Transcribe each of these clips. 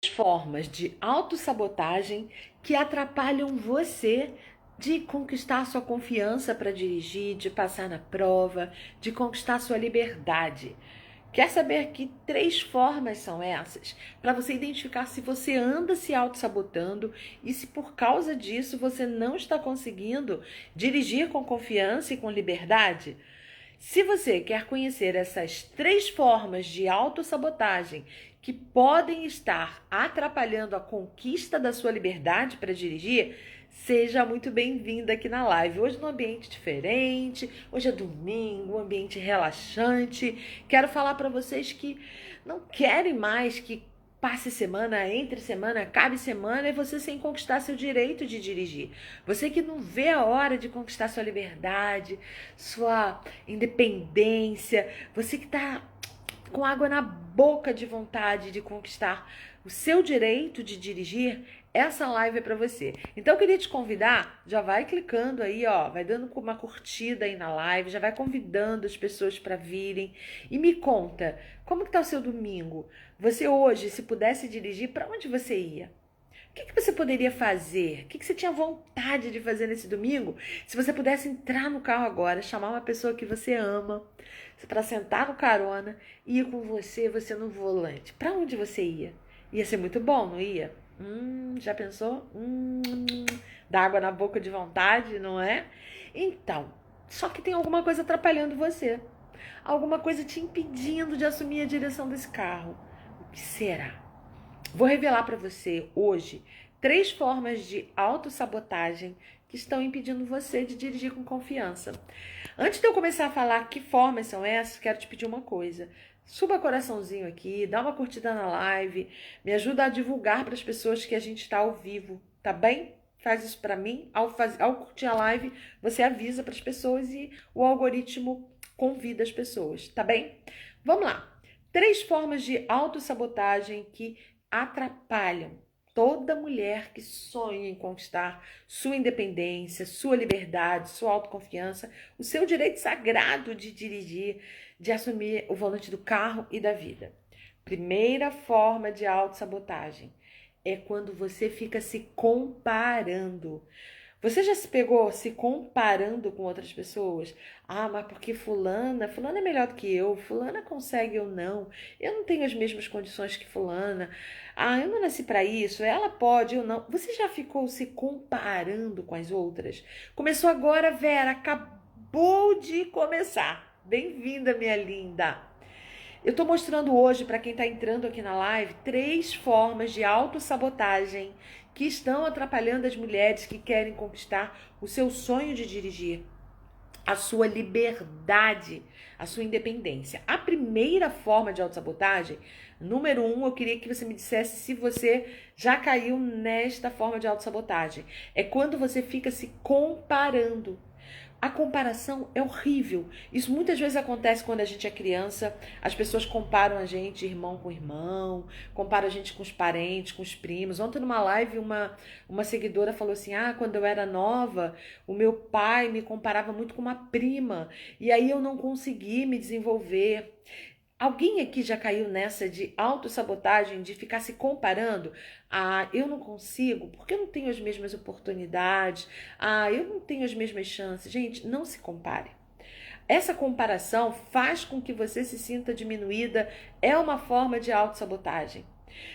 formas de autossabotagem que atrapalham você de conquistar sua confiança para dirigir, de passar na prova, de conquistar sua liberdade. Quer saber que 3 formas são essas? Para você identificar se você anda se auto-sabotando e se por causa disso você não está conseguindo dirigir com confiança e com liberdade? Se você quer conhecer essas 3 formas de autossabotagem que podem estar atrapalhando a conquista da sua liberdade para dirigir, seja muito bem-vinda aqui na live. Hoje num ambiente diferente, hoje é domingo, um ambiente relaxante. Quero falar para vocês que não querem mais que passe semana, entre semana, acabe semana e você sem conquistar seu direito de dirigir. Você que não vê a hora de conquistar sua liberdade, sua independência, você que está com água na boca de vontade de conquistar o seu direito de dirigir, essa live é para você. Então eu queria te convidar, já vai clicando aí, ó, vai dando uma curtida aí na live, já vai convidando as pessoas para virem e me conta, como que tá o seu domingo? Você hoje, se pudesse dirigir, para onde você ia? O que você poderia fazer? O que você tinha vontade de fazer nesse domingo? Se você pudesse entrar no carro agora, chamar uma pessoa que você ama para sentar no carona e ir com você no volante. Para onde você ia? Ia ser muito bom, não ia? Já pensou? Dá água na boca de vontade, não é? Então, só que tem alguma coisa atrapalhando você. Alguma coisa te impedindo de assumir a direção desse carro. O que será? Vou revelar para você hoje 3 formas de autossabotagem que estão impedindo você de dirigir com confiança. Antes de eu começar a falar que formas são essas, quero te pedir uma coisa. Suba coraçãozinho aqui, dá uma curtida na live, me ajuda a divulgar para as pessoas que a gente está ao vivo, tá bem? Faz isso para mim. Ao curtir a live, você avisa para as pessoas e o algoritmo convida as pessoas, tá bem? Vamos lá. 3 formas de autossabotagem que atrapalham toda mulher que sonha em conquistar sua independência, sua liberdade, sua autoconfiança, o seu direito sagrado de dirigir, de assumir o volante do carro e da vida. Primeira forma de autossabotagem é quando você fica se comparando. Você já se pegou se comparando com outras pessoas? Ah, mas porque fulana é melhor do que eu, fulana consegue eu não tenho as mesmas condições que fulana. Ah, eu não nasci para isso, ela pode, eu não. Você já ficou se comparando com as outras? Começou agora, Vera, acabou de começar. Bem-vinda, minha linda. Eu estou mostrando hoje, para quem está entrando aqui na live, 3 formas de autossabotagem que estão atrapalhando as mulheres que querem conquistar o seu sonho de dirigir, a sua liberdade, a sua independência. A primeira forma de autossabotagem, número 1, eu queria que você me dissesse se você já caiu nesta forma de autossabotagem. É quando você fica se comparando. A comparação é horrível. Isso muitas vezes acontece quando a gente é criança. As pessoas comparam a gente, irmão com irmão, comparam a gente com os parentes, com os primos. Ontem numa live uma seguidora falou assim, quando eu era nova, o meu pai me comparava muito com uma prima. E aí eu não consegui me desenvolver. Alguém aqui já caiu nessa de autossabotagem, de ficar se comparando? Ah, eu não consigo porque eu não tenho as mesmas oportunidades. Ah, eu não tenho as mesmas chances. Gente, não se compare. Essa comparação faz com que você se sinta diminuída. É uma forma de autossabotagem.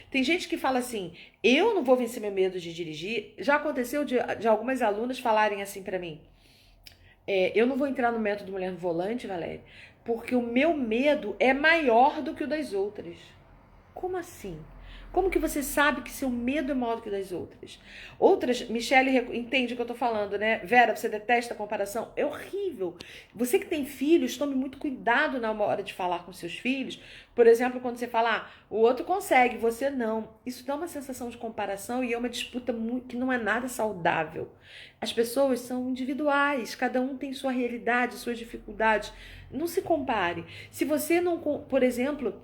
Tem gente que fala assim, eu não vou vencer meu medo de dirigir. Já aconteceu de algumas alunas falarem assim pra mim. Eu não vou entrar no método Mulher no Volante, Valéria, porque o meu medo é maior do que o das outras. Como assim? Como que você sabe que seu medo é maior do que o das outras? Outras, Michele entende o que eu tô falando, né? Vera, você detesta a comparação? É horrível. Você que tem filhos, tome muito cuidado na hora de falar com seus filhos. Por exemplo, quando você fala, o outro consegue, você não. Isso dá uma sensação de comparação e é uma disputa que não é nada saudável. As pessoas são individuais, cada um tem sua realidade, suas dificuldades. Não se compare. Se você não, por exemplo,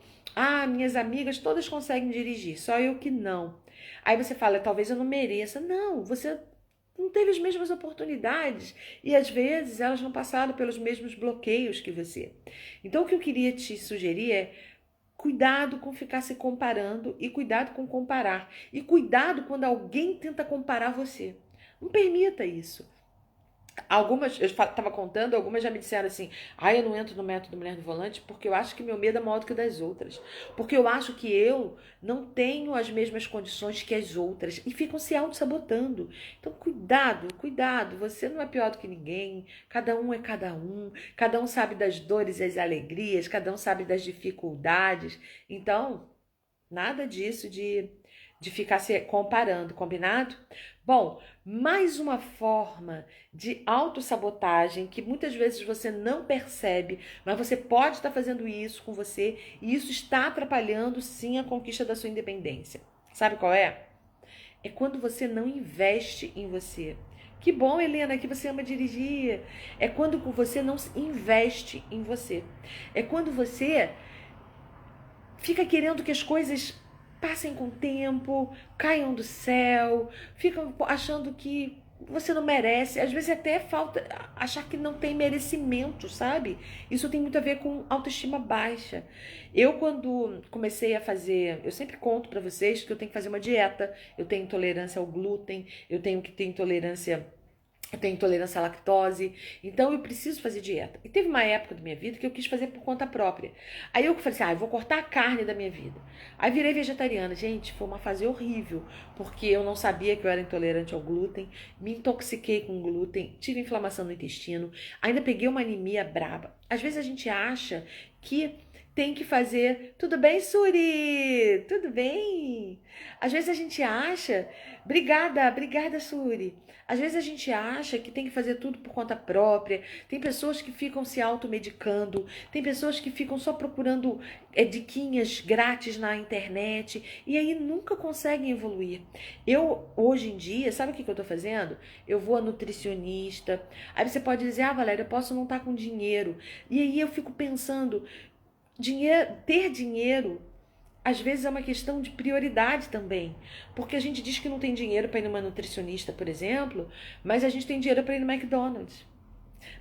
minhas amigas todas conseguem dirigir, só eu que não. Aí você fala, talvez eu não mereça. Não, você não teve as mesmas oportunidades e às vezes elas não passaram pelos mesmos bloqueios que você. Então o que eu queria te sugerir é Cuidado com ficar se comparando e cuidado com comparar. E cuidado quando alguém tenta comparar você. Não permita isso. Algumas, eu estava contando, algumas já me disseram assim: eu não entro no método Mulher no Volante porque eu acho que meu medo é maior do que o das outras. Porque eu acho que eu não tenho as mesmas condições que as outras. E ficam se auto-sabotando. Então, cuidado, cuidado. Você não é pior do que ninguém. Cada um é cada um. Cada um sabe das dores e as alegrias. Cada um sabe das dificuldades. Então, nada disso de ficar se comparando, combinado? Bom, mais uma forma de autossabotagem que muitas vezes você não percebe, mas você pode estar fazendo isso com você e isso está atrapalhando sim a conquista da sua independência. Sabe qual é? É quando você não investe em você. Que bom, Helena, que você ama dirigir. É quando você não investe em você. É quando você fica querendo que as coisas passem com o tempo, caiam do céu, fica achando que você não merece. Às vezes até falta achar que não tem merecimento, sabe? Isso tem muito a ver com autoestima baixa. Eu, quando comecei a fazer, eu sempre conto pra vocês que eu tenho que fazer uma dieta, eu tenho intolerância ao glúten, eu tenho que ter intolerância. Eu tenho intolerância à lactose, então eu preciso fazer dieta. E teve uma época da minha vida que eu quis fazer por conta própria. Aí eu falei assim, eu vou cortar a carne da minha vida. Aí virei vegetariana. Gente, foi uma fase horrível, porque eu não sabia que eu era intolerante ao glúten, me intoxiquei com glúten, tive inflamação no intestino, ainda peguei uma anemia braba. Às vezes a gente acha que tem que fazer... Tudo bem, Suri? Tudo bem? Às vezes a gente acha... Obrigada, Suri. Às vezes a gente acha que tem que fazer tudo por conta própria. Tem pessoas que ficam se automedicando. Tem pessoas que ficam só procurando diquinhas grátis na internet. E aí nunca conseguem evoluir. Eu, hoje em dia, sabe o que eu tô fazendo? Eu vou a nutricionista. Aí você pode dizer, Valéria, eu posso não estar com dinheiro. E aí eu fico pensando, ter dinheiro às vezes é uma questão de prioridade também, porque a gente diz que não tem dinheiro para ir numa nutricionista, por exemplo, mas a gente tem dinheiro para ir no McDonald's,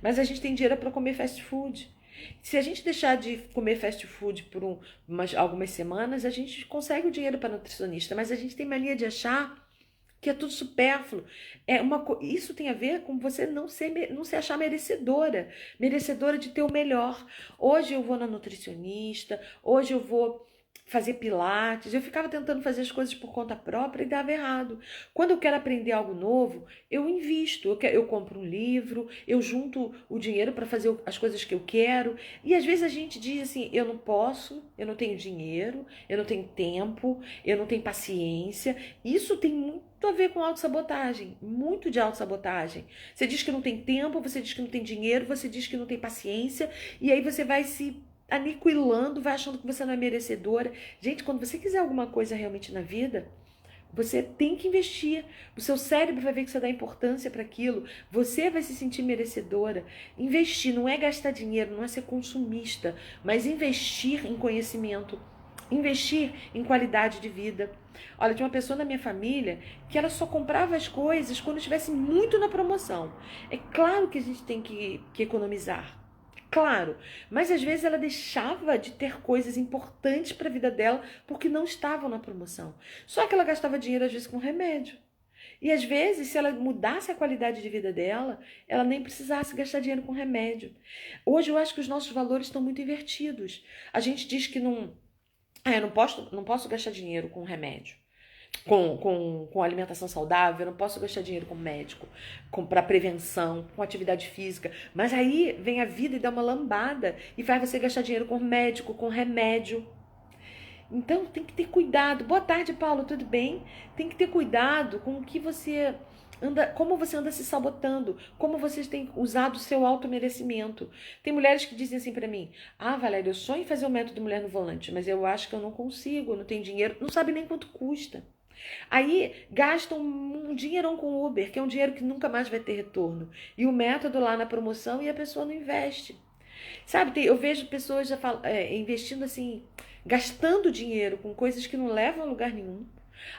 mas a gente tem dinheiro para comer fast food. Se a gente deixar de comer fast food por algumas semanas, a gente consegue o dinheiro para nutricionista, mas a gente tem mania de achar que é tudo supérfluo. Isso tem a ver com você não se achar merecedora de ter o melhor. Hoje eu vou na nutricionista, hoje eu vou fazer pilates, eu ficava tentando fazer as coisas por conta própria e dava errado. Quando eu quero aprender algo novo, eu invisto, eu compro um livro, eu junto o dinheiro para fazer as coisas que eu quero. E às vezes a gente diz assim, eu não posso, eu não tenho dinheiro, eu não tenho tempo, eu não tenho paciência. Isso tem muito a ver com autossabotagem, muito de autossabotagem. Você diz que não tem tempo, você diz que não tem dinheiro, você diz que não tem paciência, e aí você vai se aniquilando, vai achando que você não é merecedora. Gente, quando você quiser alguma coisa realmente na vida, você tem que investir. O seu cérebro vai ver que você dá importância para aquilo. Você vai se sentir merecedora. Investir não é gastar dinheiro, não é ser consumista, mas investir em conhecimento, investir em qualidade de vida. Olha, tinha uma pessoa na minha família que ela só comprava as coisas quando estivesse muito na promoção. É claro que a gente tem que economizar. Claro, mas às vezes ela deixava de ter coisas importantes para a vida dela porque não estavam na promoção. Só que ela gastava dinheiro às vezes com remédio. E às vezes, se ela mudasse a qualidade de vida dela, ela nem precisasse gastar dinheiro com remédio. Hoje eu acho que os nossos valores estão muito invertidos. A gente diz que eu não posso gastar dinheiro com remédio. Com alimentação saudável, eu não posso gastar dinheiro com médico, para prevenção, com atividade física. Mas aí vem a vida e dá uma lambada e faz você gastar dinheiro com médico, com remédio. Então tem que ter cuidado. Boa tarde, Paulo, tudo bem? Tem que ter cuidado com o que você anda, como você anda se sabotando, como você tem usado o seu automerecimento. Tem mulheres que dizem assim pra mim: Valéria, eu sonho em fazer o método Mulher no Volante, mas eu acho que eu não consigo, eu não tenho dinheiro, não sabe nem quanto custa. Aí gastam um dinheirão com Uber, que é um dinheiro que nunca mais vai ter retorno. E o método lá na promoção e a pessoa não investe. Sabe, eu vejo pessoas investindo assim, gastando dinheiro com coisas que não levam a lugar nenhum.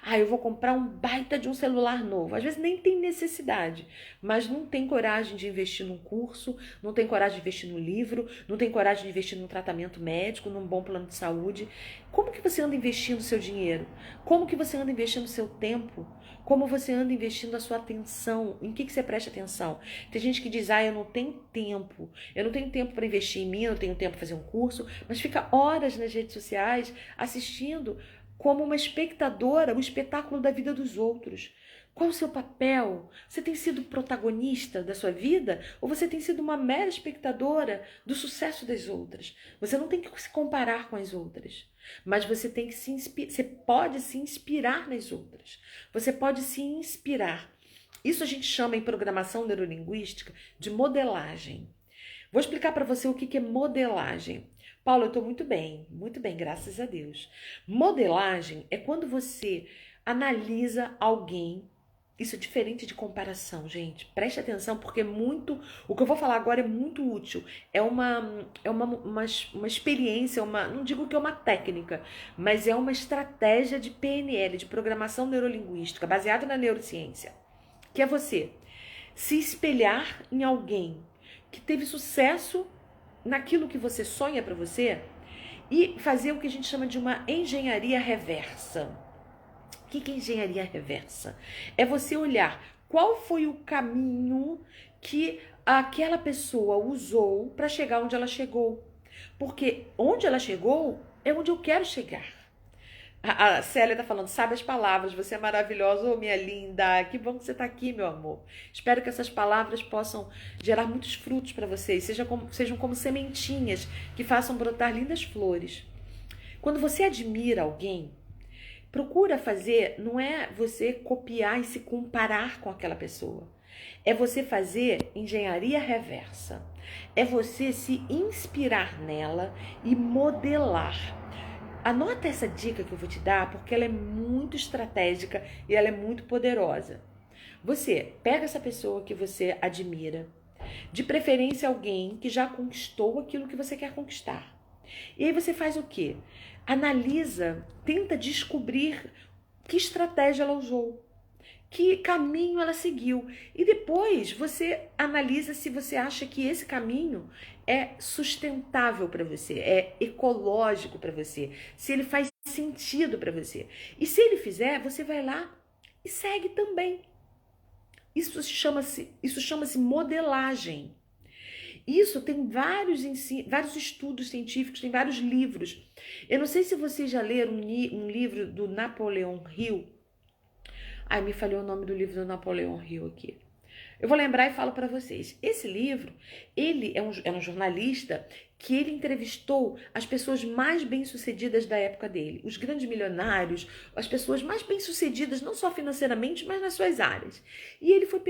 Ah, eu vou comprar um baita de um celular novo. Às vezes nem tem necessidade, mas não tem coragem de investir num curso, não tem coragem de investir no livro, não tem coragem de investir num tratamento médico, num bom plano de saúde. Como que você anda investindo seu dinheiro? Como que você anda investindo seu tempo? Como você anda investindo a sua atenção? Em que você presta atenção? Tem gente que diz, eu não tenho tempo. Eu não tenho tempo para investir em mim, eu não tenho tempo para fazer um curso, mas fica horas nas redes sociais assistindo como uma espectadora, o espetáculo da vida dos outros. Qual o seu papel? Você tem sido protagonista da sua vida ou você tem sido uma mera espectadora do sucesso das outras? Você não tem que se comparar com as outras, mas você tem que você pode se inspirar nas outras. Você pode se inspirar. Isso a gente chama em programação neurolinguística de modelagem. Vou explicar para você o que é modelagem. Paulo, eu estou muito bem, graças a Deus. Modelagem é quando você analisa alguém. Isso é diferente de comparação, gente. Preste atenção, porque o que eu vou falar agora é muito útil. É uma experiência, não digo que é uma técnica, mas é uma estratégia de PNL, de programação neurolinguística, baseada na neurociência. Que é você se espelhar em alguém que teve sucesso naquilo que você sonha para você e fazer o que a gente chama de uma engenharia reversa. O que é engenharia reversa? É você olhar qual foi o caminho que aquela pessoa usou para chegar onde ela chegou. Porque onde ela chegou é onde eu quero chegar. A Célia tá falando, sabe as palavras, você é maravilhosa, minha linda, que bom que você tá aqui, meu amor. Espero que essas palavras possam gerar muitos frutos para vocês, sejam como sementinhas que façam brotar lindas flores. Quando você admira alguém, procura fazer, não é você copiar e se comparar com aquela pessoa, é você fazer engenharia reversa, é você se inspirar nela e modelar. Anota essa dica que eu vou te dar, porque ela é muito estratégica e ela é muito poderosa. Você pega essa pessoa que você admira, de preferência alguém que já conquistou aquilo que você quer conquistar. E aí você faz o quê? Analisa, tenta descobrir que estratégia ela usou, que caminho ela seguiu. E depois você analisa se você acha que esse caminho é sustentável para você, é ecológico para você, se ele faz sentido para você. E se ele fizer, você vai lá e segue também. Isso chama-se modelagem. Isso tem vários estudos científicos, tem vários livros. Eu não sei se vocês já leram um livro do Napoleon Hill. Ai, me falhou o nome do livro do Napoleon Hill aqui. Eu vou lembrar e falo para vocês. Esse livro, ele é um jornalista que ele entrevistou as pessoas mais bem-sucedidas da época dele. Os grandes milionários, as pessoas mais bem-sucedidas, não só financeiramente, mas nas suas áreas. E ele foi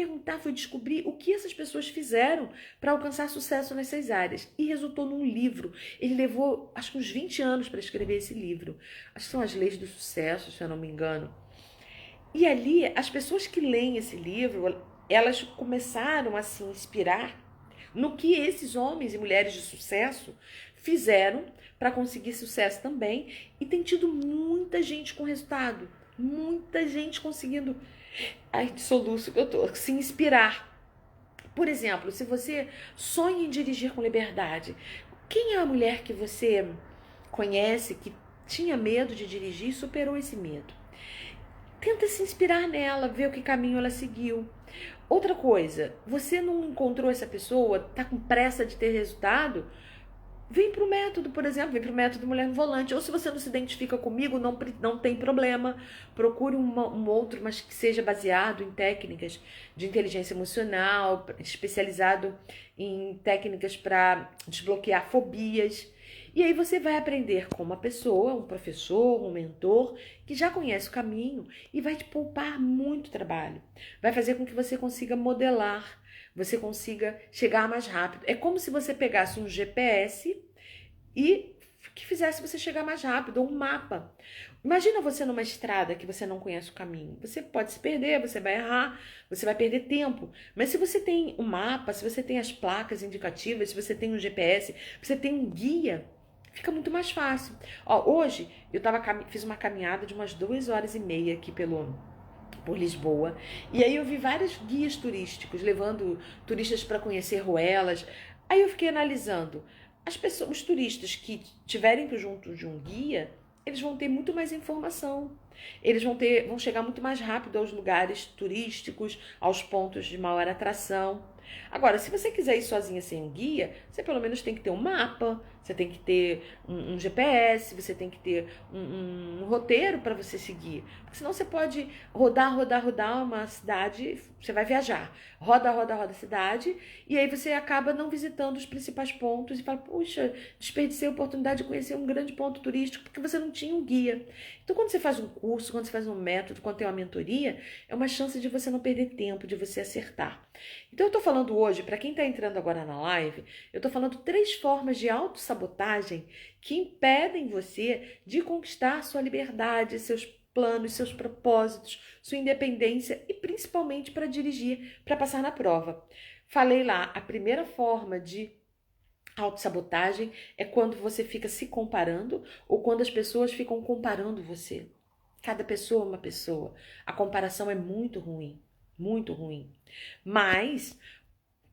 descobrir o que essas pessoas fizeram para alcançar sucesso nessas áreas. E resultou num livro. Ele levou, acho que uns 20 anos para escrever esse livro. Acho que são As Leis do Sucesso, se eu não me engano. E ali, as pessoas que leem esse livro, elas começaram a se inspirar no que esses homens e mulheres de sucesso fizeram para conseguir sucesso também. E tem tido muita gente com resultado, muita gente conseguindo, de soluço que eu tô, se inspirar. Por exemplo, se você sonha em dirigir com liberdade, quem é a mulher que você conhece que tinha medo de dirigir e superou esse medo? Tenta se inspirar nela, ver o que caminho ela seguiu. Outra coisa, você não encontrou essa pessoa, tá com pressa de ter resultado? Vem pro método, por exemplo, vem pro método Mulher no Volante. Ou se você não se identifica comigo, não tem problema. Procure um outro, mas que seja baseado em técnicas de inteligência emocional, especializado em técnicas para desbloquear fobias. E aí você vai aprender com uma pessoa, um professor, um mentor, que já conhece o caminho e vai te poupar muito trabalho. Vai fazer com que você consiga modelar, você consiga chegar mais rápido. É como se você pegasse um GPS e que fizesse você chegar mais rápido, ou um mapa. Imagina você numa estrada que você não conhece o caminho. Você pode se perder, você vai errar, você vai perder tempo. Mas se você tem um mapa, se você tem as placas indicativas, se você tem um GPS, você tem um guia, Fica muito mais fácil. Ó, hoje fiz uma caminhada de umas 2 horas e meia aqui por Lisboa. E aí eu vi vários guias turísticos levando turistas para conhecer Ruelas. Aí eu fiquei analisando. Os turistas que tiverem junto de um guia, eles vão ter muito mais informação. Eles vão chegar muito mais rápido aos lugares turísticos, aos pontos de maior atração. Agora, se você quiser ir sozinha sem um guia, você pelo menos tem que ter um mapa, você tem que ter um GPS, você tem que ter um roteiro para você seguir. Porque senão você pode rodar uma cidade, você vai viajar. Roda a cidade, e aí você acaba não visitando os principais pontos e fala, puxa, desperdicei a oportunidade de conhecer um grande ponto turístico porque você não tinha um guia. Então, quando você faz um curso, quando você faz um método, quando tem uma mentoria, é uma chance de você não perder tempo, de você acertar. Então, eu estou falando hoje, para quem está entrando agora na live, eu estou falando 3 formas de autossabotagem que impedem você de conquistar sua liberdade, seus planos, seus propósitos, sua independência e principalmente para dirigir, para passar na prova. Falei lá, a primeira forma de autossabotagem é quando você fica se comparando ou quando as pessoas ficam comparando você. Cada pessoa é uma pessoa. A comparação é muito ruim, muito ruim. Mas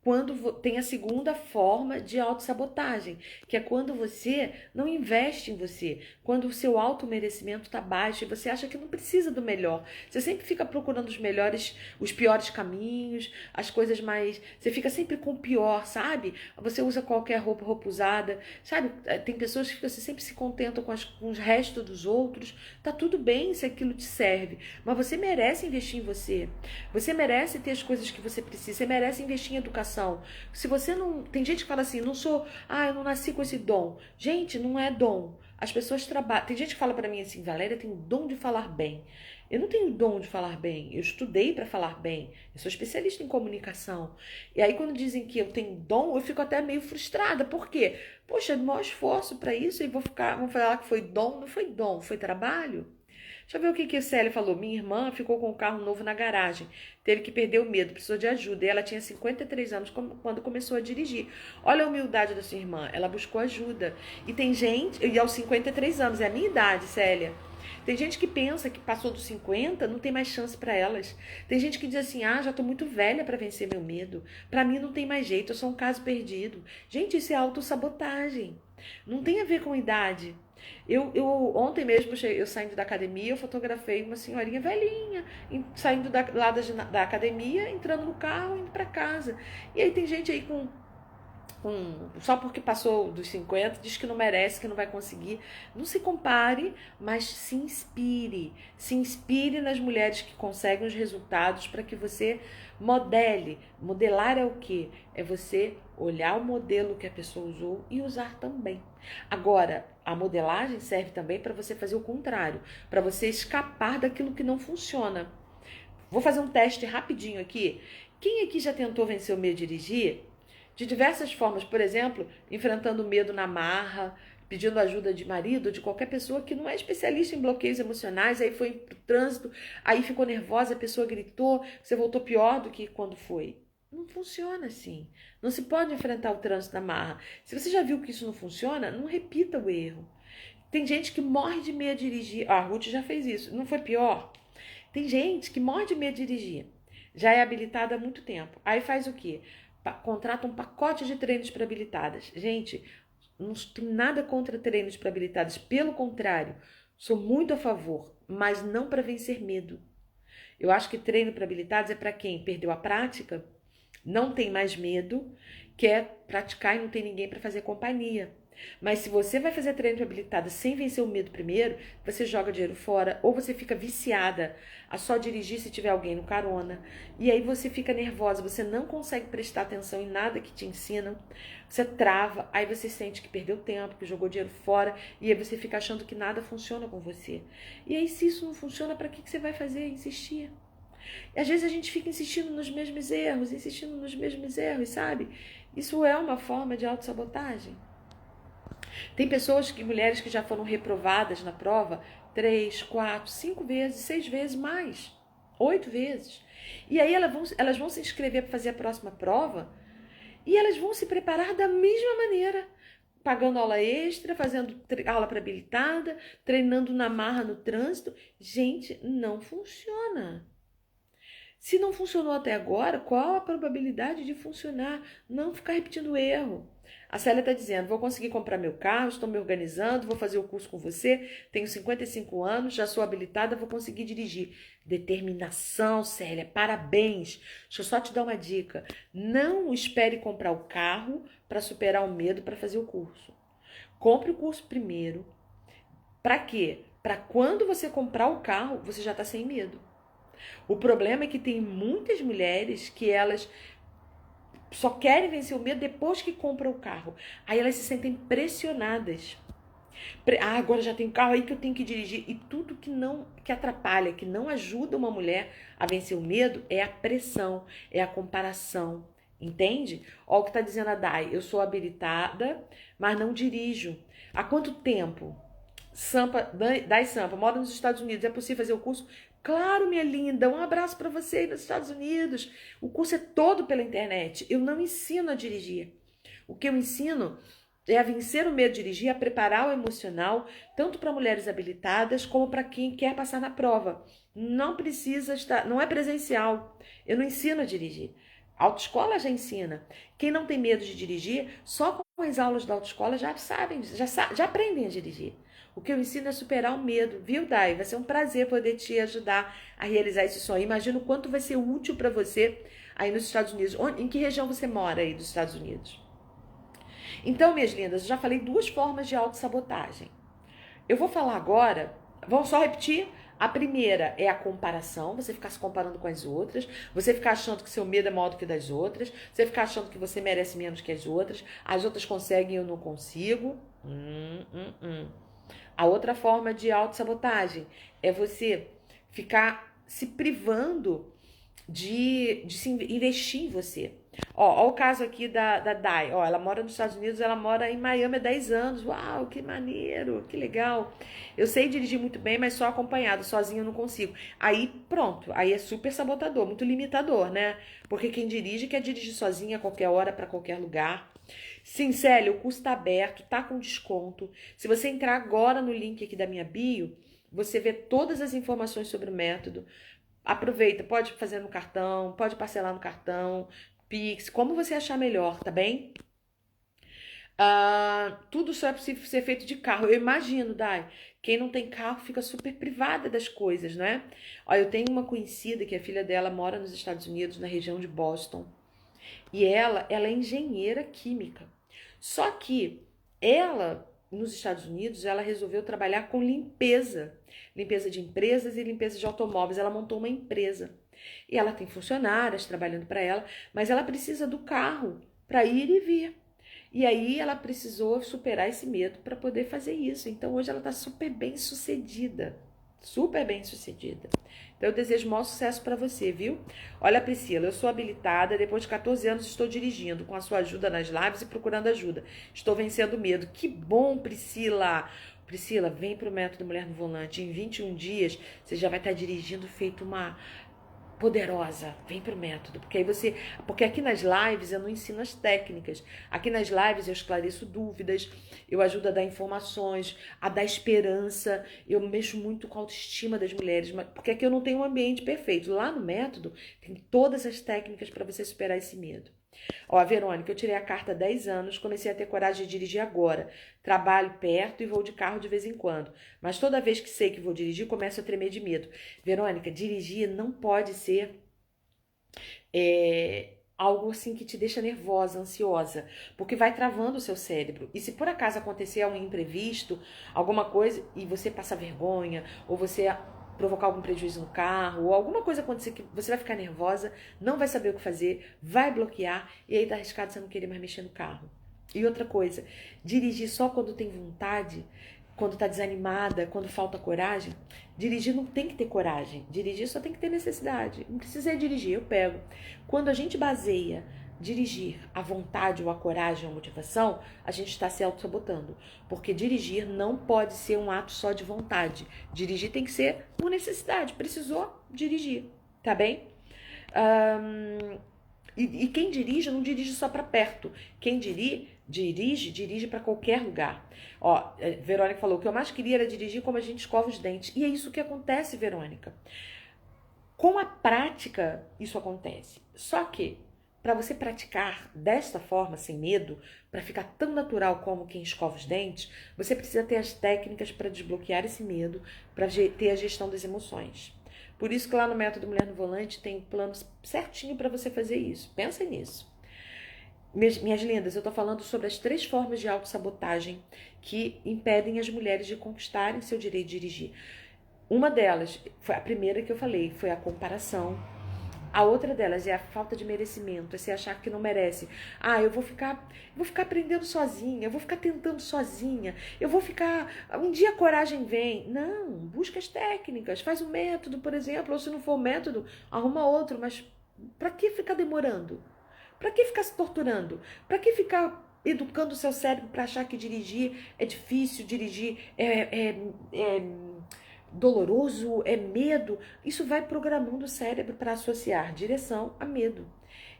quando tem a segunda forma de autossabotagem, que é quando você não investe em você, quando o seu automerecimento está baixo e você acha que não precisa do melhor. Você sempre fica procurando os piores caminhos, as coisas mais... Você fica sempre com o pior, sabe? Você usa qualquer roupa usada, sabe? Tem pessoas que sempre se contentam com os restos dos outros. Tá tudo bem se aquilo te serve, mas você merece investir em você. Você merece ter as coisas que você precisa, você merece investir em educação. Se você não... Tem gente que fala assim, eu não nasci com esse dom. Gente, não é dom. As pessoas trabalham... Tem gente que fala pra mim assim, Valéria tem o dom de falar bem. Eu não tenho dom de falar bem. Eu estudei pra falar bem. Eu sou especialista em comunicação. E aí quando dizem que eu tenho dom, eu fico até meio frustrada. Por quê? Poxa, é o maior esforço pra isso e vão falar que foi dom. Não foi dom, foi trabalho. Deixa eu ver o que a Célia falou. Minha irmã ficou com um carro novo na garagem. Teve que perder o medo, precisou de ajuda. E ela tinha 53 anos quando começou a dirigir. Olha a humildade da sua irmã. Ela buscou ajuda. E tem gente... E aos 53 anos, é a minha idade, Célia. Tem gente que pensa que passou dos 50, não tem mais chance para elas. Tem gente que diz assim, já tô muito velha para vencer meu medo. Para mim não tem mais jeito, eu sou um caso perdido. Gente, isso é autossabotagem. Não tem a ver com idade. Ontem mesmo, eu saindo da academia, eu fotografei uma senhorinha velhinha, saindo da academia, entrando no carro, indo para casa. E aí tem gente aí só porque passou dos 50, diz que não merece, que não vai conseguir. Não se compare, mas se inspire. Se inspire nas mulheres que conseguem os resultados para que você modele. Modelar é o quê? É você olhar o modelo que a pessoa usou e usar também. Agora, a modelagem serve também para você fazer o contrário, para você escapar daquilo que não funciona. Vou fazer um teste rapidinho aqui. Quem aqui já tentou vencer o medo de dirigir? De diversas formas, por exemplo, enfrentando o medo na marra, pedindo ajuda de marido, de qualquer pessoa que não é especialista em bloqueios emocionais, aí foi pro trânsito, aí ficou nervosa, a pessoa gritou, você voltou pior do que quando foi. Não funciona assim. Não se pode enfrentar o trânsito na marra. Se você já viu que isso não funciona, não repita o erro. Tem gente que morre de medo de dirigir. A Ruth já fez isso. Não foi pior? Tem gente que morre de medo de dirigir. Já é habilitada há muito tempo. Aí faz o quê? Contrata um pacote de treinos para habilitadas. Gente, não tem nada contra treinos para habilitadas. Pelo contrário, sou muito a favor, mas não para vencer medo. Eu acho que treino para habilitadas é para quem perdeu a prática, não tem mais medo, quer praticar e não tem ninguém para fazer companhia. Mas se você vai fazer treino de habilitada sem vencer o medo primeiro, você joga dinheiro fora ou você fica viciada a só dirigir se tiver alguém no carona. E aí você fica nervosa, você não consegue prestar atenção em nada que te ensinam. Você trava, aí você sente que perdeu tempo, que jogou dinheiro fora, e aí você fica achando que nada funciona com você. E aí se isso não funciona, para que você vai fazer? Insistir. E às vezes a gente fica insistindo nos mesmos erros, sabe? Isso é uma forma de autossabotagem. Tem mulheres que já foram reprovadas na prova 3, 4, 5 vezes, 6 vezes mais, 8 vezes. E aí elas vão se inscrever para fazer a próxima prova e elas vão se preparar da mesma maneira, pagando aula extra, fazendo aula para habilitada, treinando na marra no trânsito. Gente, não funciona. Se não funcionou até agora, qual a probabilidade de funcionar? Não ficar repetindo o erro. A Célia está dizendo, vou conseguir comprar meu carro, estou me organizando, vou fazer o curso com você, tenho 55 anos, já sou habilitada, vou conseguir dirigir. Determinação, Célia, parabéns. Deixa eu só te dar uma dica. Não espere comprar o carro para superar o medo para fazer o curso. Compre o curso primeiro. Para quê? Para quando você comprar o carro, você já está sem medo. O problema é que tem muitas mulheres que elas só querem vencer o medo depois que compram o carro. Aí elas se sentem pressionadas. Agora já tem um carro aí que eu tenho que dirigir. E tudo que atrapalha, que não ajuda uma mulher a vencer o medo é a pressão, é a comparação. Entende? Olha o que está dizendo a Dai. Eu sou habilitada, mas não dirijo. Há quanto tempo? Dai Sampa, mora nos Estados Unidos. É possível fazer o curso? Claro, minha linda. Um abraço para você aí nos Estados Unidos. O curso é todo pela internet. Eu não ensino a dirigir. O que eu ensino é a vencer o medo de dirigir, a preparar o emocional, tanto para mulheres habilitadas como para quem quer passar na prova. Não precisa estar, não é presencial. Eu não ensino a dirigir. A autoescola já ensina. Quem não tem medo de dirigir, só com as aulas da autoescola já sabem, já aprendem a dirigir. O que eu ensino é superar o medo, viu, Dai? Vai ser um prazer poder te ajudar a realizar esse sonho. Imagina o quanto vai ser útil para você aí nos Estados Unidos. Em que região você mora aí dos Estados Unidos? Então, minhas lindas, eu já falei duas formas de autossabotagem. Eu vou falar agora, vamos só repetir. A primeira é a comparação, você ficar se comparando com as outras, você ficar achando que seu medo é maior do que das outras, você ficar achando que você merece menos que as outras conseguem e eu não consigo. A outra forma de autossabotagem é você ficar se privando de se investir em você. Ó o caso aqui da Dai. Ó, ela mora nos Estados Unidos, ela mora em Miami há 10 anos. Uau, que maneiro, que legal. Eu sei dirigir muito bem, mas só acompanhado, sozinho eu não consigo. Aí pronto, aí é super sabotador, muito limitador, né? Porque quem dirige quer dirigir sozinha a qualquer hora, para qualquer lugar. Sim, Célia, o curso tá aberto, tá com desconto. Se você entrar agora no link aqui da minha bio, você vê todas as informações sobre o método. Aproveita, pode fazer no cartão, pode parcelar no cartão, Pix, como você achar melhor, tá bem? Tudo só é possível ser feito de carro. Eu imagino, Dai, quem não tem carro fica super privada das coisas, né? Ó, eu tenho uma conhecida que a filha dela mora nos Estados Unidos, na região de Boston, e ela é engenheira química. Só que ela, nos Estados Unidos, ela resolveu trabalhar com limpeza. Limpeza de empresas e limpeza de automóveis. Ela montou uma empresa. E ela tem funcionárias trabalhando para ela, mas ela precisa do carro para ir e vir. E aí ela precisou superar esse medo para poder fazer isso. Então hoje ela está super bem sucedida. Super bem sucedida. Então eu desejo o maior sucesso para você, viu? Olha, Priscila, eu sou habilitada, depois de 14 anos estou dirigindo, com a sua ajuda nas lives e procurando ajuda. Estou vencendo o medo. Que bom, Priscila! Priscila, vem pro Método Mulher no Volante. Em 21 dias, você já vai estar dirigindo feito uma poderosa. Vem pro método, porque aqui nas lives eu não ensino as técnicas. Aqui nas lives eu esclareço dúvidas, eu ajudo a dar informações, a dar esperança. Eu mexo muito com a autoestima das mulheres, porque aqui eu não tenho um ambiente perfeito. Lá no método tem todas as técnicas para você superar esse medo. Ó, Verônica, eu tirei a carta há 10 anos, comecei a ter coragem de dirigir agora. Trabalho perto e vou de carro de vez em quando. Mas toda vez que sei que vou dirigir, começo a tremer de medo. Verônica, dirigir não pode ser algo assim que te deixa nervosa, ansiosa, porque vai travando o seu cérebro. E se por acaso acontecer um imprevisto, alguma coisa, e você passa vergonha, ou você provocar algum prejuízo no carro, ou alguma coisa acontecer que você vai ficar nervosa, não vai saber o que fazer, vai bloquear, e aí tá arriscado você não querer mais mexer no carro. E outra coisa, dirigir só quando tem vontade, quando tá desanimada, quando falta coragem, dirigir não tem que ter coragem, dirigir só tem que ter necessidade. Não precisa dirigir, eu pego. Quando a gente baseia dirigir a vontade ou a coragem ou a motivação, a gente está se auto-sabotando. Porque dirigir não pode ser um ato só de vontade. Dirigir tem que ser por necessidade. Precisou dirigir, tá bem? E quem dirige não dirige só para perto. Quem dirige para qualquer lugar. Ó, Verônica falou que eu mais queria era dirigir como a gente escova os dentes. E é isso que acontece, Verônica. Com a prática, isso acontece. Só que, para você praticar desta forma, sem medo, para ficar tão natural como quem escova os dentes, você precisa ter as técnicas para desbloquear esse medo, para ter a gestão das emoções. Por isso que lá no Método Mulher no Volante tem um plano certinho para você fazer isso. Pensa nisso. Minhas lindas, eu tô falando sobre as 3 formas de autossabotagem que impedem as mulheres de conquistarem seu direito de dirigir. Uma delas, foi a primeira que eu falei, foi a comparação. A outra delas é a falta de merecimento, é você achar que não merece. Ah, eu vou ficar aprendendo sozinha, eu vou ficar tentando sozinha, um dia a coragem vem. Não, busca as técnicas, faz um método, por exemplo, ou se não for o método, arruma outro, mas para que ficar demorando? Para que ficar se torturando? Para que ficar educando o seu cérebro para achar que dirigir é difícil, dirigir é doloroso, é medo? Isso vai programando o cérebro para associar direção a medo.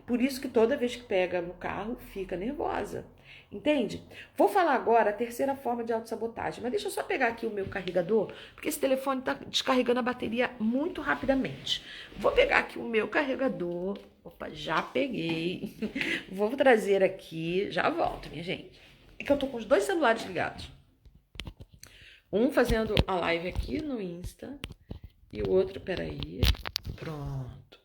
Por isso que toda vez que pega no carro, fica nervosa. Entende? Vou falar agora a terceira forma de autossabotagem, mas deixa eu só pegar aqui o meu carregador, porque esse telefone está descarregando a bateria muito rapidamente. Vou pegar aqui o meu carregador. Opa, já peguei. Vou trazer aqui, já volto, minha gente. É que eu tô com os 2 celulares ligados. Um fazendo a live aqui no Insta e o outro, peraí, pronto.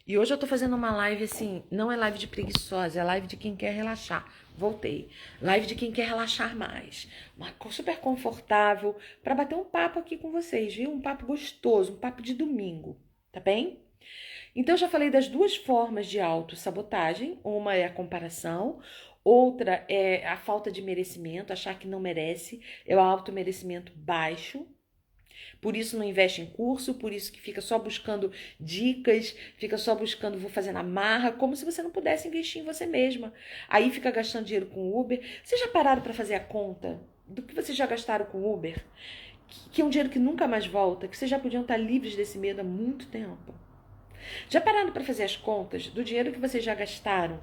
E hoje eu tô fazendo uma live assim, não é live de preguiçosa, é live de quem quer relaxar. Voltei. Live de quem quer relaxar mais. Uma super confortável para bater um papo aqui com vocês, viu? Um papo gostoso, um papo de domingo, tá bem? Então eu já falei das 2 formas de autossabotagem. Uma é a comparação, outra é a falta de merecimento, achar que não merece, é o automerecimento baixo. Por isso não investe em curso, por isso que fica só buscando dicas, fica só buscando vou fazer na marra, como se você não pudesse investir em você mesma. Aí fica gastando dinheiro com Uber. Vocês já pararam para fazer a conta do que vocês já gastaram com Uber? Que é um dinheiro que nunca mais volta, que vocês já podiam estar livres desse medo há muito tempo. Já pararam para fazer as contas do dinheiro que vocês já gastaram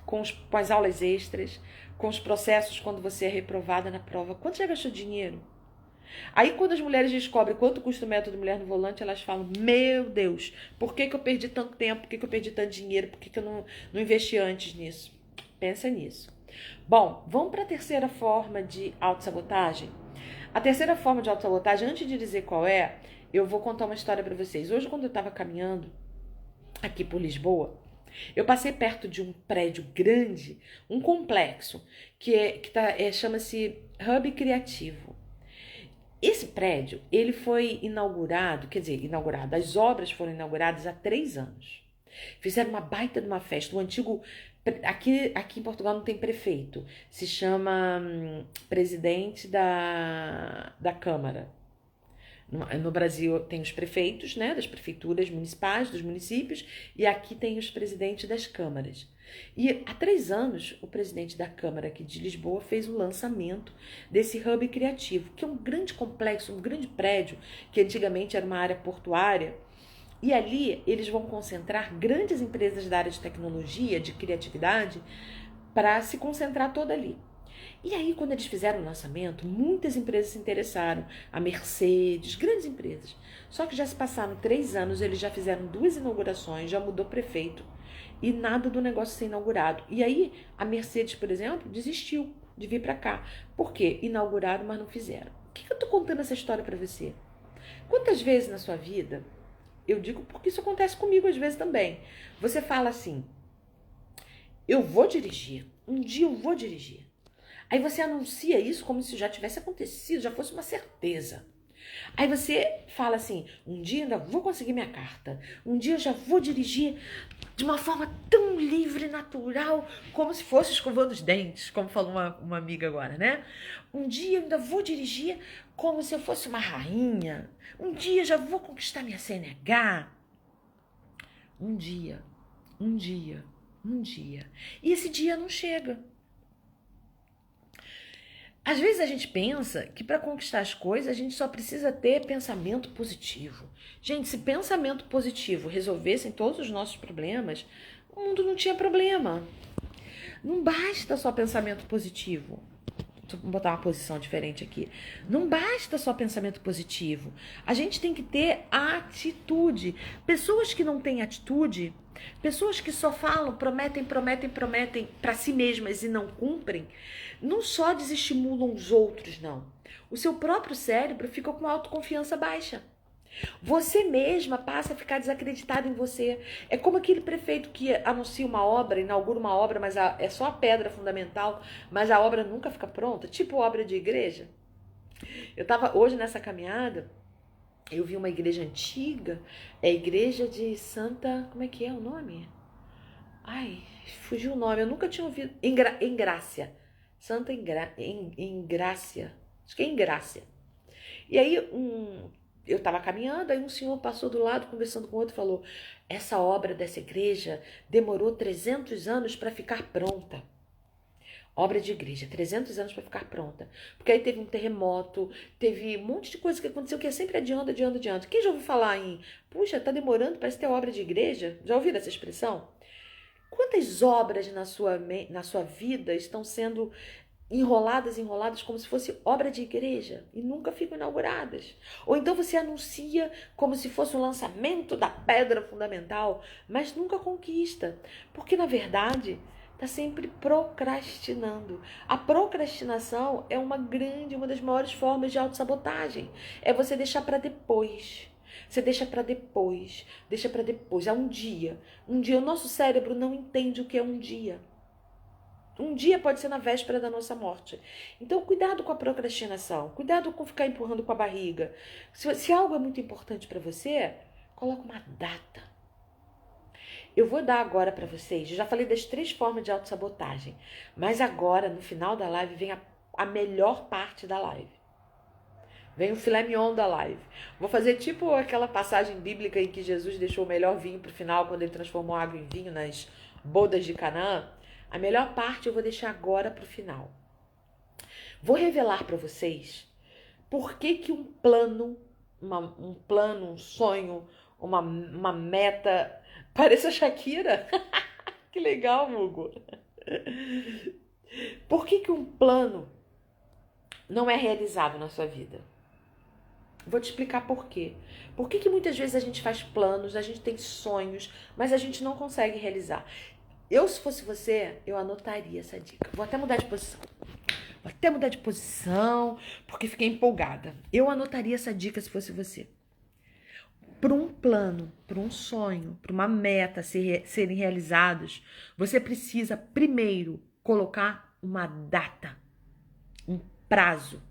com as aulas extras, com os processos quando você é reprovada na prova? Quanto já gastou dinheiro? Aí quando as mulheres descobrem quanto custa o método Mulher no Volante, elas falam, meu Deus, por que eu perdi tanto tempo? Por que eu perdi tanto dinheiro? Por que eu não investi antes nisso? Pensa nisso. Bom, vamos para a terceira forma de autossabotagem? A terceira forma de autossabotagem, antes de dizer qual é, eu vou contar uma história para vocês. Hoje, quando eu estava caminhando aqui por Lisboa, eu passei perto de um prédio grande, um complexo, chama-se Hub Criativo. Esse prédio, ele foi inaugurado, as obras foram inauguradas há 3 anos. Fizeram uma baita de uma festa. O antigo, aqui em Portugal não tem prefeito, se chama presidente da Câmara. No Brasil tem os prefeitos, né, das prefeituras municipais, dos municípios, e aqui tem os presidentes das câmaras. E há 3 anos, o presidente da Câmara aqui de Lisboa fez o lançamento desse hub criativo, que é um grande complexo, um grande prédio, que antigamente era uma área portuária, e ali eles vão concentrar grandes empresas da área de tecnologia, de criatividade, para se concentrar toda ali. E aí, quando eles fizeram o lançamento, muitas empresas se interessaram. A Mercedes, grandes empresas. Só que já se passaram 3 anos, eles já fizeram 2 inaugurações, já mudou prefeito e nada do negócio ser inaugurado. E aí, a Mercedes, por exemplo, desistiu de vir para cá. Por quê? Inauguraram, mas não fizeram. Por que eu tô contando essa história para você? Quantas vezes na sua vida, eu digo porque isso acontece comigo às vezes também, você fala assim, eu vou dirigir, um dia eu vou dirigir. Aí você anuncia isso como se já tivesse acontecido, já fosse uma certeza. Aí você fala assim, um dia ainda vou conseguir minha carta, um dia eu já vou dirigir de uma forma tão livre e natural, como se fosse escovando os dentes, como falou uma amiga agora, né? Um dia eu ainda vou dirigir como se eu fosse uma rainha, um dia eu já vou conquistar minha CNH. Um dia. E esse dia não chega. Às vezes a gente pensa que para conquistar as coisas a gente só precisa ter pensamento positivo. Gente, se pensamento positivo resolvessem todos os nossos problemas, o mundo não tinha problema. Não basta só pensamento positivo. Vou botar uma posição diferente aqui. Não basta só pensamento positivo. A gente tem que ter atitude. Pessoas que não têm atitude, pessoas que só falam, prometem para si mesmas e não cumprem, não só desestimulam os outros, não. O seu próprio cérebro fica com autoconfiança baixa. Você mesma passa a ficar desacreditada em você. É como aquele prefeito que anuncia uma obra, inaugura uma obra, mas é só a pedra fundamental, mas a obra nunca fica pronta, tipo obra de igreja. Eu estava hoje nessa caminhada, eu vi uma igreja antiga, é a igreja de Santa... Como é que é o nome? Ai, fugiu o nome, eu nunca tinha ouvido. Engrácia. Santa Engrácia. Acho que é Engrácia. E aí eu estava caminhando, aí um senhor passou do lado, conversando com outro, e falou: essa obra dessa igreja demorou 300 anos para ficar pronta. Obra de igreja, 300 anos para ficar pronta. Porque aí teve um terremoto, teve um monte de coisa que aconteceu que é sempre adianta. Quem já ouviu falar em, puxa, tá demorando, parece ter obra de igreja? Já ouviram essa expressão? Quantas obras na sua vida estão sendo enroladas como se fosse obra de igreja e nunca ficam inauguradas? Ou então você anuncia como se fosse o lançamento da pedra fundamental, mas nunca conquista, porque na verdade está sempre procrastinando. A procrastinação é uma das maiores formas de autossabotagem. É você deixar para depois. Você deixa para depois, deixa para depois. É um dia. Um dia o nosso cérebro não entende o que é um dia. Um dia pode ser na véspera da nossa morte. Então, cuidado com a procrastinação. Cuidado com ficar empurrando com a barriga. Se algo é muito importante para você, coloca uma data. Eu vou dar agora para vocês, eu já falei das 3 formas de autossabotagem, mas agora, no final da live, vem a melhor parte da live. Vem o filé mignon da live. Vou fazer tipo aquela passagem bíblica em que Jesus deixou o melhor vinho para o final, quando ele transformou água em vinho nas bodas de Canaã. A melhor parte eu vou deixar agora para o final. Vou revelar para vocês por que um plano, um sonho, uma meta... Parece a Shakira. Que legal, Hugo. Por que um plano não é realizado na sua vida? Vou te explicar por quê. Por que muitas vezes a gente faz planos, a gente tem sonhos, mas a gente não consegue realizar? Se fosse você, eu anotaria essa dica. Vou até mudar de posição, porque fiquei empolgada. Eu anotaria essa dica se fosse você. Para um plano, para um sonho, para uma meta serem realizados, você precisa primeiro colocar uma data, um prazo.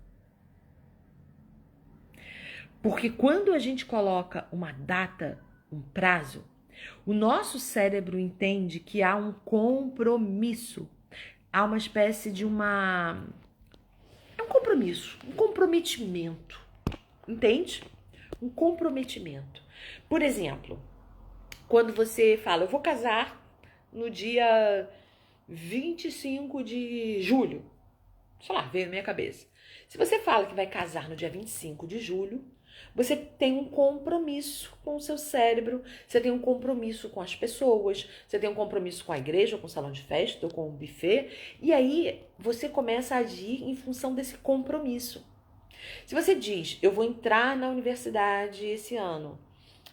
Porque quando a gente coloca uma data, um prazo, o nosso cérebro entende que há um compromisso. Há uma espécie de é um compromisso, um comprometimento. Entende? Um comprometimento. Por exemplo, quando você fala, eu vou casar no dia 25 de julho. Sei lá, veio na minha cabeça. Se você fala que vai casar no dia 25 de julho, você tem um compromisso com o seu cérebro, você tem um compromisso com as pessoas, você tem um compromisso com a igreja, ou com o salão de festa, ou com o buffet, e aí você começa a agir em função desse compromisso. Se você diz, eu vou entrar na universidade esse ano,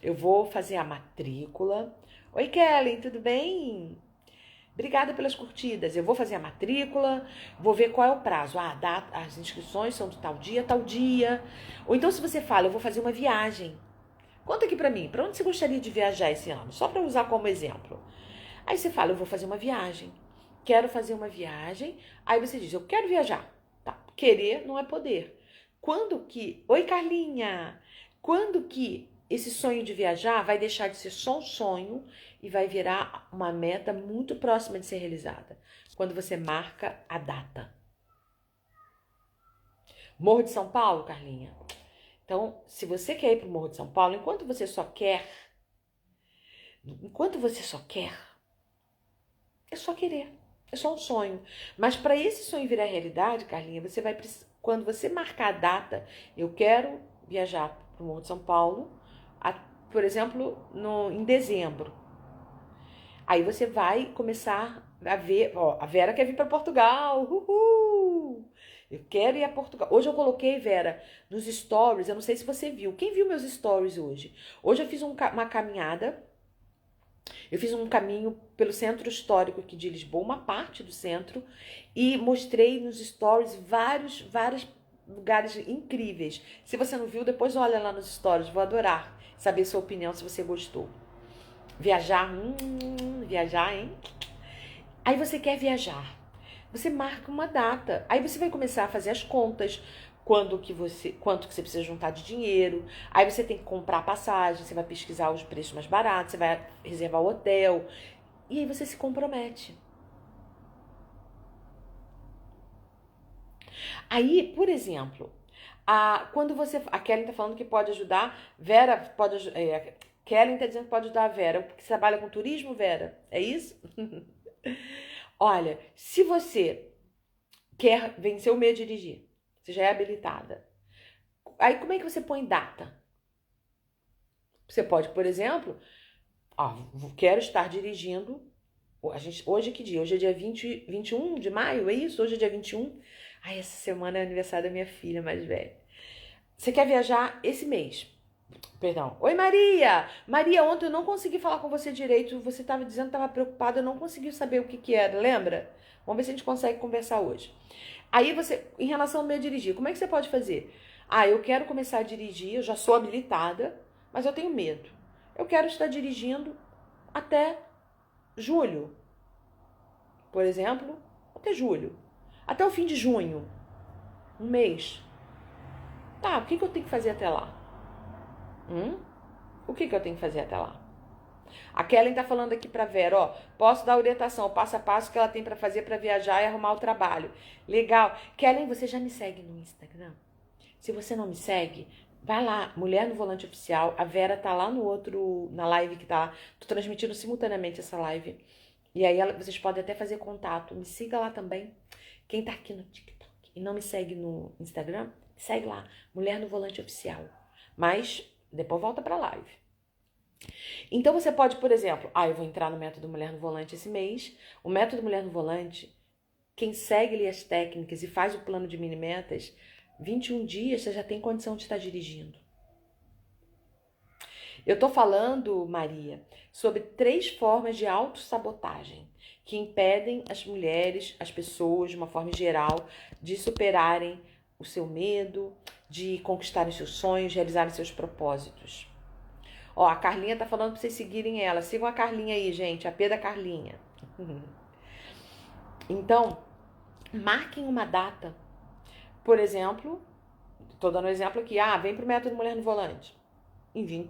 eu vou fazer a matrícula. Oi, Kelly, tudo bem? Obrigada pelas curtidas. Eu vou fazer a matrícula, vou ver qual é o prazo. As inscrições são de tal dia. Ou então se você fala, eu vou fazer uma viagem. Conta aqui pra mim, pra onde você gostaria de viajar esse ano? Só pra usar como exemplo. Aí você fala, eu vou fazer uma viagem. Quero fazer uma viagem. Aí você diz, eu quero viajar. Tá. Querer não é poder. Oi, Carlinha! Quando que esse sonho de viajar vai deixar de ser só um sonho e vai virar uma meta muito próxima de ser realizada? Quando você marca a data. Morro de São Paulo, Carlinha? Então, se você quer ir para o Morro de São Paulo, enquanto você só quer, é só querer. É só um sonho. Mas para esse sonho virar realidade, Carlinha, você vai precisar, quando você marcar a data, eu quero viajar para o Morro de São Paulo, a, por exemplo, em dezembro. Aí você vai começar a ver, ó, a Vera quer vir para Portugal, uhul! Eu quero ir a Portugal. Hoje eu coloquei, Vera, nos stories, eu não sei se você viu. Quem viu meus stories hoje? Hoje eu fiz uma caminhada, eu fiz um caminho pelo centro histórico aqui de Lisboa, uma parte do centro, e mostrei nos stories vários lugares incríveis. Se você não viu, depois olha lá nos stories, vou adorar saber sua opinião, se você gostou. Viajar, viajar, hein? Aí você quer viajar, você marca uma data, aí você vai começar a fazer as contas, quanto que você precisa juntar de dinheiro, aí você tem que comprar passagem, você vai pesquisar os preços mais baratos, você vai reservar o hotel, e aí você se compromete. Aí, por exemplo, quando você. A Kelly tá falando que pode ajudar, Vera pode. Kelly tá dizendo que pode ajudar a Vera, porque você trabalha com turismo, Vera? É isso? Olha, se você quer vencer o medo de dirigir, você já é habilitada. Aí como é que você põe data? Você pode, por exemplo, quero estar dirigindo. Hoje é que dia? Hoje é dia 21 de maio, é isso? Hoje é dia 21. Ai, essa semana é aniversário da minha filha mais velha. Você quer viajar esse mês? Perdão. Oi, Maria! Maria, ontem eu não consegui falar com você direito. Você estava dizendo que estava preocupada, eu não consegui saber o que era, lembra? Vamos ver se a gente consegue conversar hoje. Aí você, em relação ao meu dirigir, como é que você pode fazer? Eu quero começar a dirigir, eu já sou habilitada, mas eu tenho medo. Eu quero estar dirigindo até julho, por exemplo, até julho. Até o fim de junho, um mês. Tá, o que eu tenho que fazer até lá? O que eu tenho que fazer até lá? A Kellen tá falando aqui pra Vera, ó, posso dar orientação, o passo a passo que ela tem pra fazer pra viajar e arrumar o trabalho. Legal. Kellen, você já me segue no Instagram? Se você não me segue, vai lá, Mulher no Volante Oficial. A Vera tá lá na live que tá, tô transmitindo simultaneamente essa live. E aí vocês podem até fazer contato. Me siga lá também. Quem tá aqui no TikTok e não me segue no Instagram, segue lá, Mulher no Volante Oficial. Mas depois volta pra live. Então você pode, por exemplo, eu vou entrar no método Mulher no Volante esse mês. O método Mulher no Volante, quem segue ali as técnicas e faz o plano de mini metas, 21 dias você já tem condição de estar dirigindo. Eu tô falando, Maria, sobre 3 formas de autossabotagem que impedem as mulheres, as pessoas, de uma forma geral, de superarem o seu medo, de conquistarem seus sonhos, realizarem seus propósitos. Ó, a Carlinha tá falando pra vocês seguirem ela. Sigam a Carlinha aí, gente. A P da Carlinha. Então, marquem uma data. Por exemplo, tô dando um exemplo aqui. Vem pro método Mulher no Volante.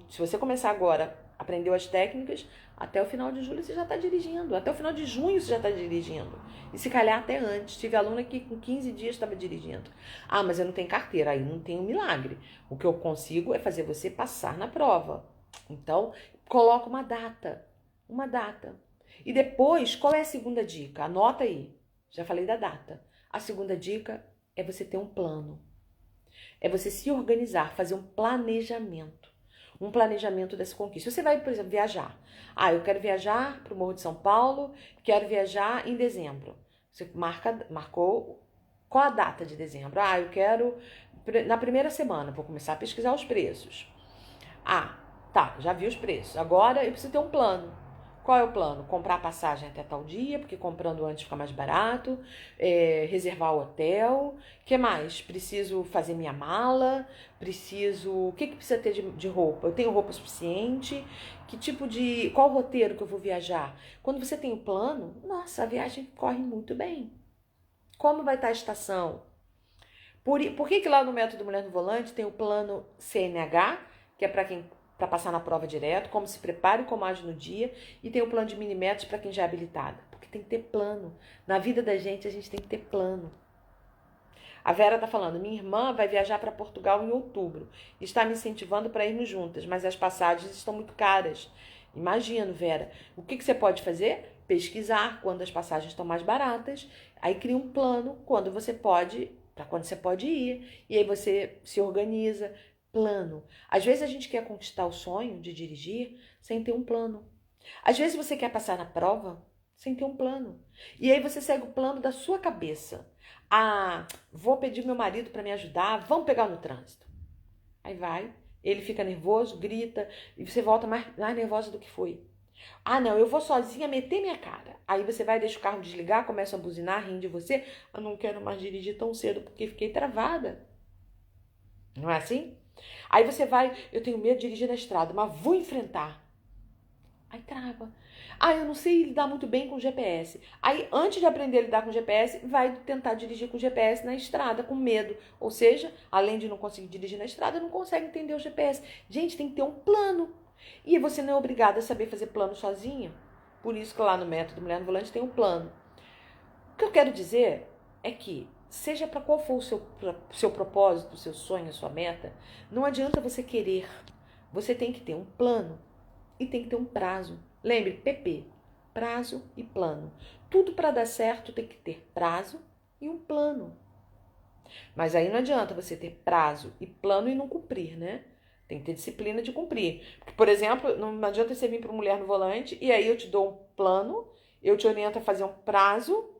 Se você começar agora, aprendeu as técnicas, até o final de julho você já tá dirigindo. Até o final de junho você já tá dirigindo. E se calhar até antes. Tive aluna que com 15 dias estava dirigindo. Mas eu não tenho carteira. Aí não tem um milagre. O que eu consigo é fazer você passar na prova. Então, coloca uma data. Uma data. E depois, qual é a segunda dica? Anota aí. Já falei da data. A segunda dica é você ter um plano. É você se organizar, fazer um planejamento. Um planejamento dessa conquista. Você vai, por exemplo, viajar. Eu quero viajar para o Morro de São Paulo, quero viajar em dezembro. Você marcou qual a data de dezembro? Eu quero na primeira semana, vou começar a pesquisar os preços. Tá, já vi os preços. Agora eu preciso ter um plano. Qual é o plano? Comprar a passagem até tal dia, porque comprando antes fica mais barato. Reservar o hotel. O que mais? Preciso fazer minha mala. O que precisa ter de roupa? Eu tenho roupa suficiente? Qual roteiro que eu vou viajar? Quando você tem o plano, nossa, a viagem corre muito bem. Como vai estar a estação? Por que lá no Método Mulher no Volante tem o plano CNH, que é para passar na prova direto, como se prepare e como age no dia, e tem o plano de mini metas para quem já é habilitada. Porque tem que ter plano. Na vida da gente, a gente tem que ter plano. A Vera tá falando, minha irmã vai viajar para Portugal em outubro. Está me incentivando para irmos juntas, mas as passagens estão muito caras. Imagino, Vera. O que você pode fazer? pesquisar quando as passagens estão mais baratas, aí cria um plano quando você pode, para quando você pode ir, e aí você se organiza. Plano. Às vezes a gente quer conquistar o sonho de dirigir sem ter um plano. Às vezes você quer passar na prova sem ter um plano. E aí você segue o plano da sua cabeça. Ah, vou pedir meu marido para me ajudar, vamos pegar no trânsito. Aí vai, ele fica nervoso, grita, e você volta mais nervosa do que foi. Ah, não, eu vou sozinha meter minha cara. Aí você vai, deixa o carro desligar, começa a buzinar, rindo de você. Eu não quero mais dirigir tão cedo porque fiquei travada. Não é assim? Aí você vai, eu tenho medo de dirigir na estrada, mas vou enfrentar. Aí trava. Ah, eu não sei lidar muito bem com GPS. Aí, antes de aprender a lidar com GPS, vai tentar dirigir com GPS na estrada, com medo. Ou seja, além de não conseguir dirigir na estrada, não consegue entender o GPS. Gente, tem que ter um plano. E você não é obrigada a saber fazer plano sozinha. Por isso que lá no Método Mulher no Volante tem um plano. O que eu quero dizer é que, seja para qual for o seu propósito, o seu sonho, a sua meta, não adianta você querer. Você tem que ter um plano e tem que ter um prazo. Lembre, PP, prazo e plano. Tudo para dar certo tem que ter prazo e um plano. Mas aí não adianta você ter prazo e plano e não cumprir, né? Tem que ter disciplina de cumprir. Porque, por exemplo, não adianta você vir para Mulher no Volante e aí eu te dou um plano, eu te oriento a fazer um prazo.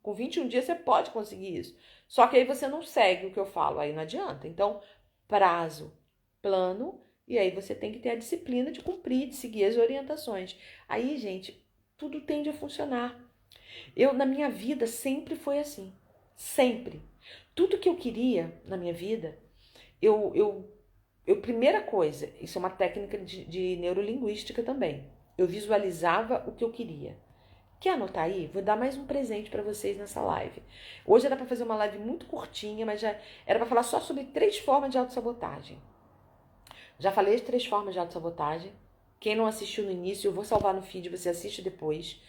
Com 21 dias você pode conseguir isso. Só que aí você não segue o que eu falo, aí não adianta. Então, prazo, plano, e aí você tem que ter a disciplina de cumprir, de seguir as orientações. Aí, gente, tudo tende a funcionar. Na minha vida, sempre foi assim. Sempre. Tudo que eu queria na minha vida, primeira coisa, isso é uma técnica de neurolinguística também. Eu visualizava o que eu queria. Quer anotar aí? Vou dar mais um presente para vocês nessa live. Hoje era para fazer uma live muito curtinha, mas já era para falar só sobre 3 formas de autossabotagem. Já falei as 3 formas de autossabotagem. Quem não assistiu no início, eu vou salvar no feed, você assiste depois.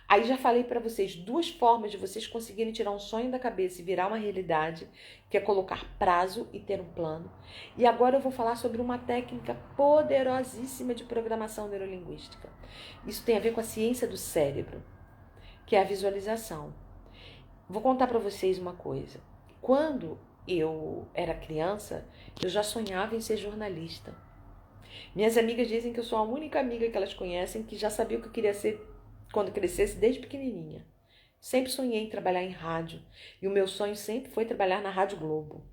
Aí já falei para vocês 2 formas de vocês conseguirem tirar um sonho da cabeça e virar uma realidade, que é colocar prazo e ter um plano. E agora eu vou falar sobre uma técnica poderosíssima de programação neurolinguística. Isso tem a ver com a ciência do cérebro, que é a visualização. Vou contar para vocês uma coisa. Quando eu era criança, eu já sonhava em ser jornalista. Minhas amigas dizem que eu sou a única amiga que elas conhecem que já sabia o que eu queria ser quando crescesse desde pequenininha. Sempre sonhei em trabalhar em rádio e o meu sonho sempre foi trabalhar na Rádio Globo.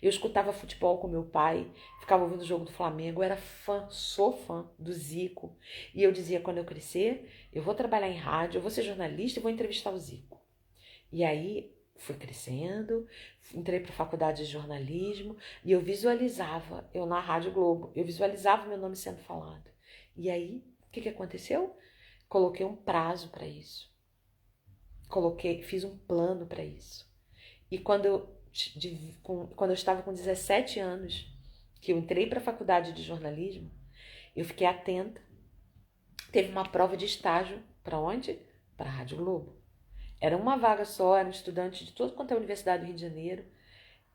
Eu escutava futebol com meu pai, ficava ouvindo o jogo do Flamengo, eu era fã, sou fã do Zico. E eu dizia, quando eu crescer, eu vou trabalhar em rádio, eu vou ser jornalista e vou entrevistar o Zico. E aí fui crescendo, entrei para a faculdade de jornalismo e eu vizualizava, eu na Rádio Globo, eu visualizava meu nome sendo falado. E aí, o que aconteceu? Coloquei um prazo para isso. Fiz um plano para isso. E quando eu estava com 17 anos, que eu entrei para a faculdade de jornalismo, eu fiquei atenta. Teve uma prova de estágio. Para onde? Para a Rádio Globo. Era uma vaga só, era um estudante de toda quanto é a Universidade do Rio de Janeiro.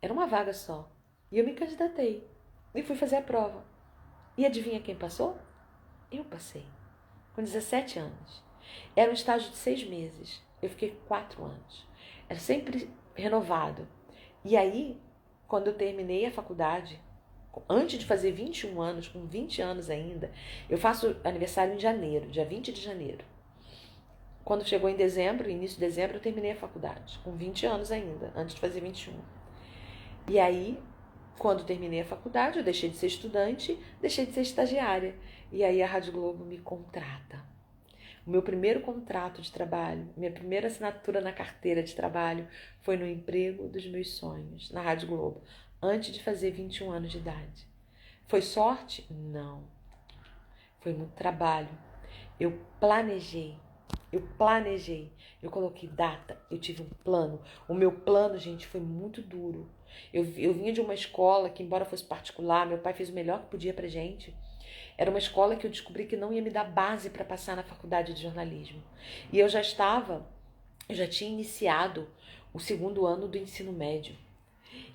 Era uma vaga só. E eu me candidatei. E fui fazer a prova. E adivinha quem passou? Eu passei. Com 17 anos. Era um estágio de 6 meses. Eu fiquei 4 anos. Era sempre renovado. E aí, quando eu terminei a faculdade, antes de fazer 21 anos, com 20 anos ainda, eu faço aniversário em janeiro, dia 20 de janeiro. Quando chegou em dezembro, início de dezembro, eu terminei a faculdade, com 20 anos ainda, antes de fazer 21. E aí, quando terminei a faculdade, eu deixei de ser estudante, deixei de ser estagiária. E aí a Rádio Globo me contrata. O meu primeiro contrato de trabalho, minha primeira assinatura na carteira de trabalho foi no emprego dos meus sonhos, na Rádio Globo, antes de fazer 21 anos de idade. Foi sorte? Não. Foi muito trabalho. Eu planejei, eu coloquei data, eu tive um plano. O meu plano, gente, foi muito duro. Eu vinha de uma escola que, embora fosse particular, meu pai fez o melhor que podia pra gente. Era uma escola que eu descobri que não ia me dar base para passar na faculdade de jornalismo. E eu já tinha iniciado o 2º ano do ensino médio.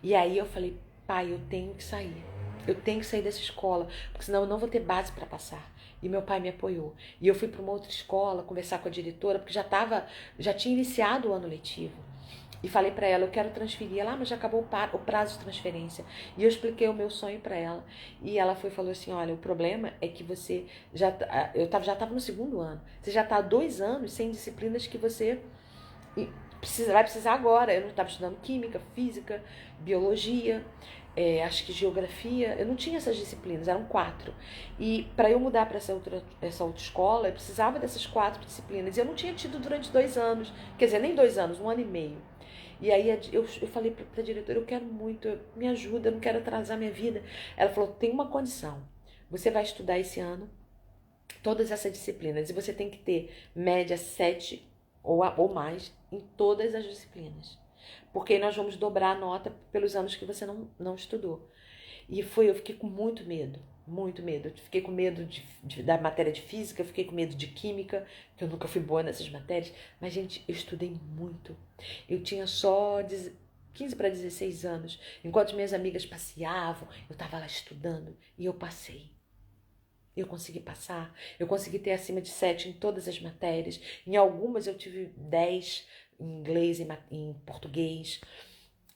E aí eu falei, pai, eu tenho que sair. Eu tenho que sair dessa escola, porque senão eu não vou ter base para passar. e meu pai me apoiou. E eu fui para uma outra escola conversar com a diretora, porque já tinha iniciado o ano letivo. E falei para ela, eu quero transferir. Ela, mas já acabou o prazo de transferência. E eu expliquei o meu sonho para ela. E ela falou assim, olha, o problema é que você já estava no segundo ano. Você já está há 2 anos sem disciplinas que você vai precisar agora. Eu não estava estudando química, física, biologia, acho que geografia. Eu não tinha essas disciplinas, eram 4. E para eu mudar para essa outra escola, eu precisava dessas 4 disciplinas. E eu não tinha tido durante 2 anos, quer dizer, nem 2 anos, 1 ano e meio. E aí eu falei para a diretora, eu quero muito, me ajuda, eu não quero atrasar minha vida. Ela falou, tem uma condição, você vai estudar esse ano todas essas disciplinas e você tem que ter média 7 ou mais em todas as disciplinas. Porque nós vamos dobrar a nota pelos anos que você não estudou. E eu fiquei com muito medo. Muito medo. Eu fiquei com medo da matéria de física, eu fiquei com medo de química, que eu nunca fui boa nessas matérias. Mas, gente, eu estudei muito. Eu tinha só 15 para 16 anos. Enquanto minhas amigas passeavam, eu estava lá estudando e eu passei. Eu consegui passar. Eu consegui ter acima de 7 em todas as matérias. Em algumas eu tive 10 em inglês, em português.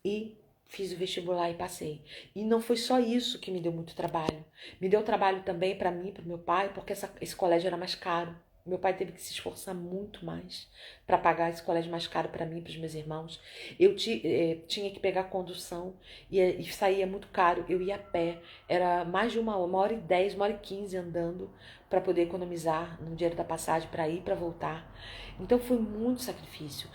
E fiz o vestibular e passei. E não foi só isso que me deu muito trabalho. Me deu trabalho também para mim, para meu pai, porque esse colégio era mais caro. Meu pai teve que se esforçar muito mais para pagar esse colégio mais caro para mim e para os meus irmãos. Eu tinha que pegar condução e saía muito caro. Eu ia a pé. Era mais de 1h10, 1h15 andando para poder economizar no dinheiro da passagem para ir e para voltar. Então foi muito sacrifício.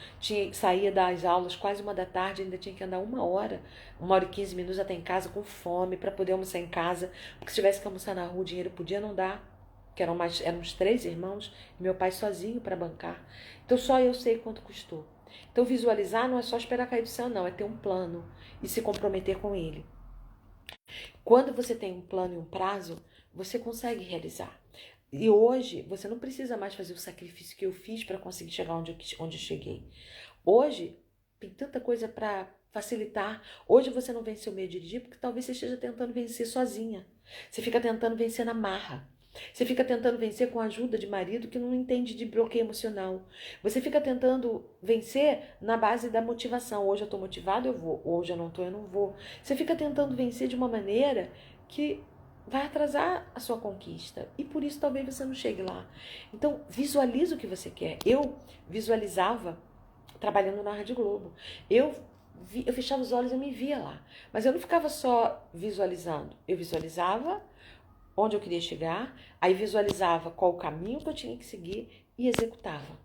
Saía das aulas quase 1 da tarde, ainda tinha que andar 1 hora, 1h15 até em casa com fome para poder almoçar em casa. Porque se tivesse que almoçar na rua, o dinheiro podia não dar. Que éramos 3 irmãos e meu pai sozinho para bancar. Então só eu sei quanto custou. Então visualizar não é só esperar cair do céu, não. É ter um plano e se comprometer com ele. Quando você tem um plano e um prazo, você consegue realizar. E hoje você não precisa mais fazer o sacrifício que eu fiz para conseguir chegar onde eu cheguei. Hoje tem tanta coisa para facilitar. Hoje você não venceu o meio de dirigir porque talvez você esteja tentando vencer sozinha. Você fica tentando vencer na marra. Você fica tentando vencer com a ajuda de marido que não entende de bloqueio emocional. Você fica tentando vencer na base da motivação. Hoje eu estou motivado, eu vou. Hoje eu não estou, eu não vou. Você fica tentando vencer de uma maneira que vai atrasar a sua conquista. E por isso talvez você não chegue lá. Então, visualiza o que você quer. Eu visualizava trabalhando na Rádio Globo. Eu fechava os olhos e eu me via lá. Mas eu não ficava só visualizando. Eu visualizava onde eu queria chegar, aí visualizava qual o caminho que eu tinha que seguir e executava.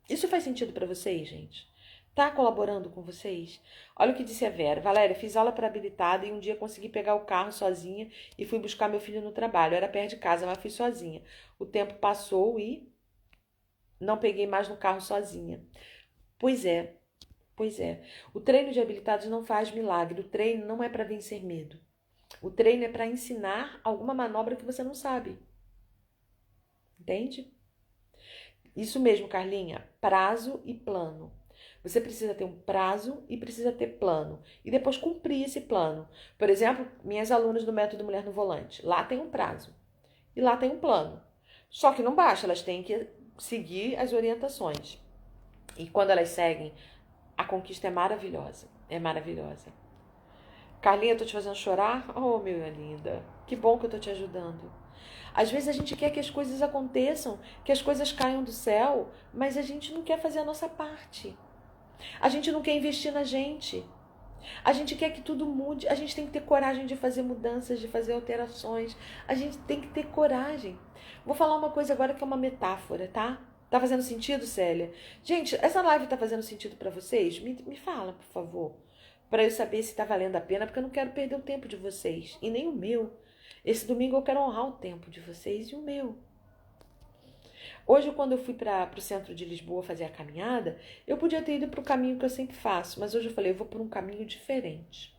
Isso faz sentido para vocês, gente? Tá colaborando com vocês? Olha o que disse a Vera. Valéria, fiz aula para habilitada e um dia consegui pegar o carro sozinha e fui buscar meu filho no trabalho. Era perto de casa, mas fui sozinha. O tempo passou e não peguei mais no carro sozinha. Pois é. O treino de habilitados não faz milagre. O treino não é para vencer medo. O treino é para ensinar alguma manobra que você não sabe. Entende? Isso mesmo, Carlinha. Prazo e plano. Você precisa ter um prazo e precisa ter plano. E depois cumprir esse plano. Por exemplo, minhas alunas do Método Mulher no Volante. Lá tem um prazo. E lá tem um plano. Só que não basta, elas têm que seguir as orientações. E quando elas seguem, a conquista é maravilhosa. É maravilhosa. Carlinha, eu tô te fazendo chorar? Oh, minha linda, que bom que eu tô te ajudando. Às vezes a gente quer que as coisas aconteçam, que as coisas caiam do céu, mas a gente não quer fazer a nossa parte. A gente não quer investir na gente. A gente quer que tudo mude. A gente tem que ter coragem de fazer mudanças, de fazer alterações. A gente tem que ter coragem. Vou falar uma coisa agora que é uma metáfora, tá? Tá fazendo sentido, Célia? Gente, essa live tá fazendo sentido pra vocês? Me fala, por favor. Para eu saber se tá valendo a pena, porque eu não quero perder o tempo de vocês. E nem o meu. Esse domingo eu quero honrar o tempo de vocês e o meu. Hoje, quando eu fui para o centro de Lisboa fazer a caminhada, eu podia ter ido para o caminho que eu sempre faço, mas hoje eu falei, eu vou por um caminho diferente.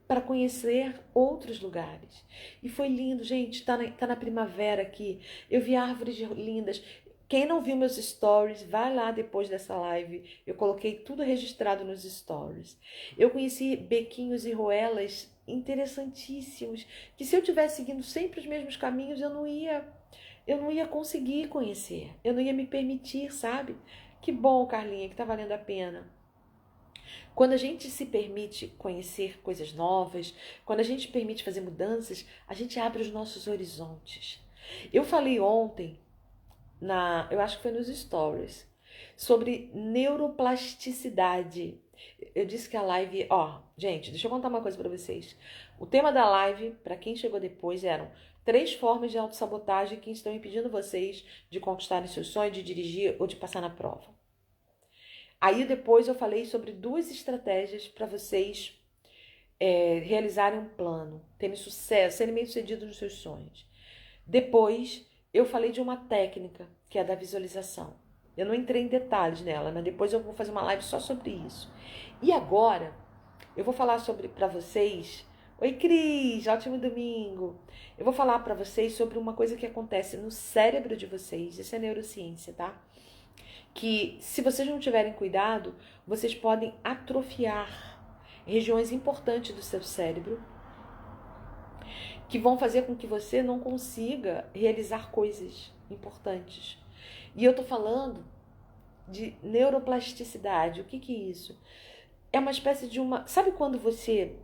Para conhecer outros lugares. E foi lindo, gente, tá na primavera aqui. Eu vi árvores lindas. Quem não viu meus stories, vai lá depois dessa live. Eu coloquei tudo registrado nos stories. Eu conheci bequinhos e roelas interessantíssimos, que se eu tivesse seguindo sempre os mesmos caminhos, eu não ia eu não ia conseguir conhecer, eu não ia me permitir, sabe? Que bom, Carlinha, que tá valendo a pena. Quando a gente se permite conhecer coisas novas, quando a gente permite fazer mudanças, a gente abre os nossos horizontes. Eu falei ontem, eu acho que foi nos stories, sobre neuroplasticidade. Eu disse que a live, gente, deixa eu contar uma coisa para vocês. O tema da live, para quem chegou depois, eram 3 formas de autossabotagem que estão impedindo vocês de conquistarem seus sonhos, de dirigir ou de passar na prova. Aí depois eu falei sobre 2 estratégias para vocês realizarem um plano, terem sucesso, serem bem-sucedidos nos seus sonhos. Depois eu falei de uma técnica, que é a da visualização. Eu não entrei em detalhes nela, mas depois eu vou fazer uma live só sobre isso. E agora eu vou falar para vocês. Oi, Cris, ótimo domingo. Eu vou falar para vocês sobre uma coisa que acontece no cérebro de vocês. Isso é neurociência, tá? Que se vocês não tiverem cuidado, vocês podem atrofiar regiões importantes do seu cérebro que vão fazer com que você não consiga realizar coisas importantes. E eu tô falando de neuroplasticidade. O que é isso? É uma espécie de uma... Sabe quando você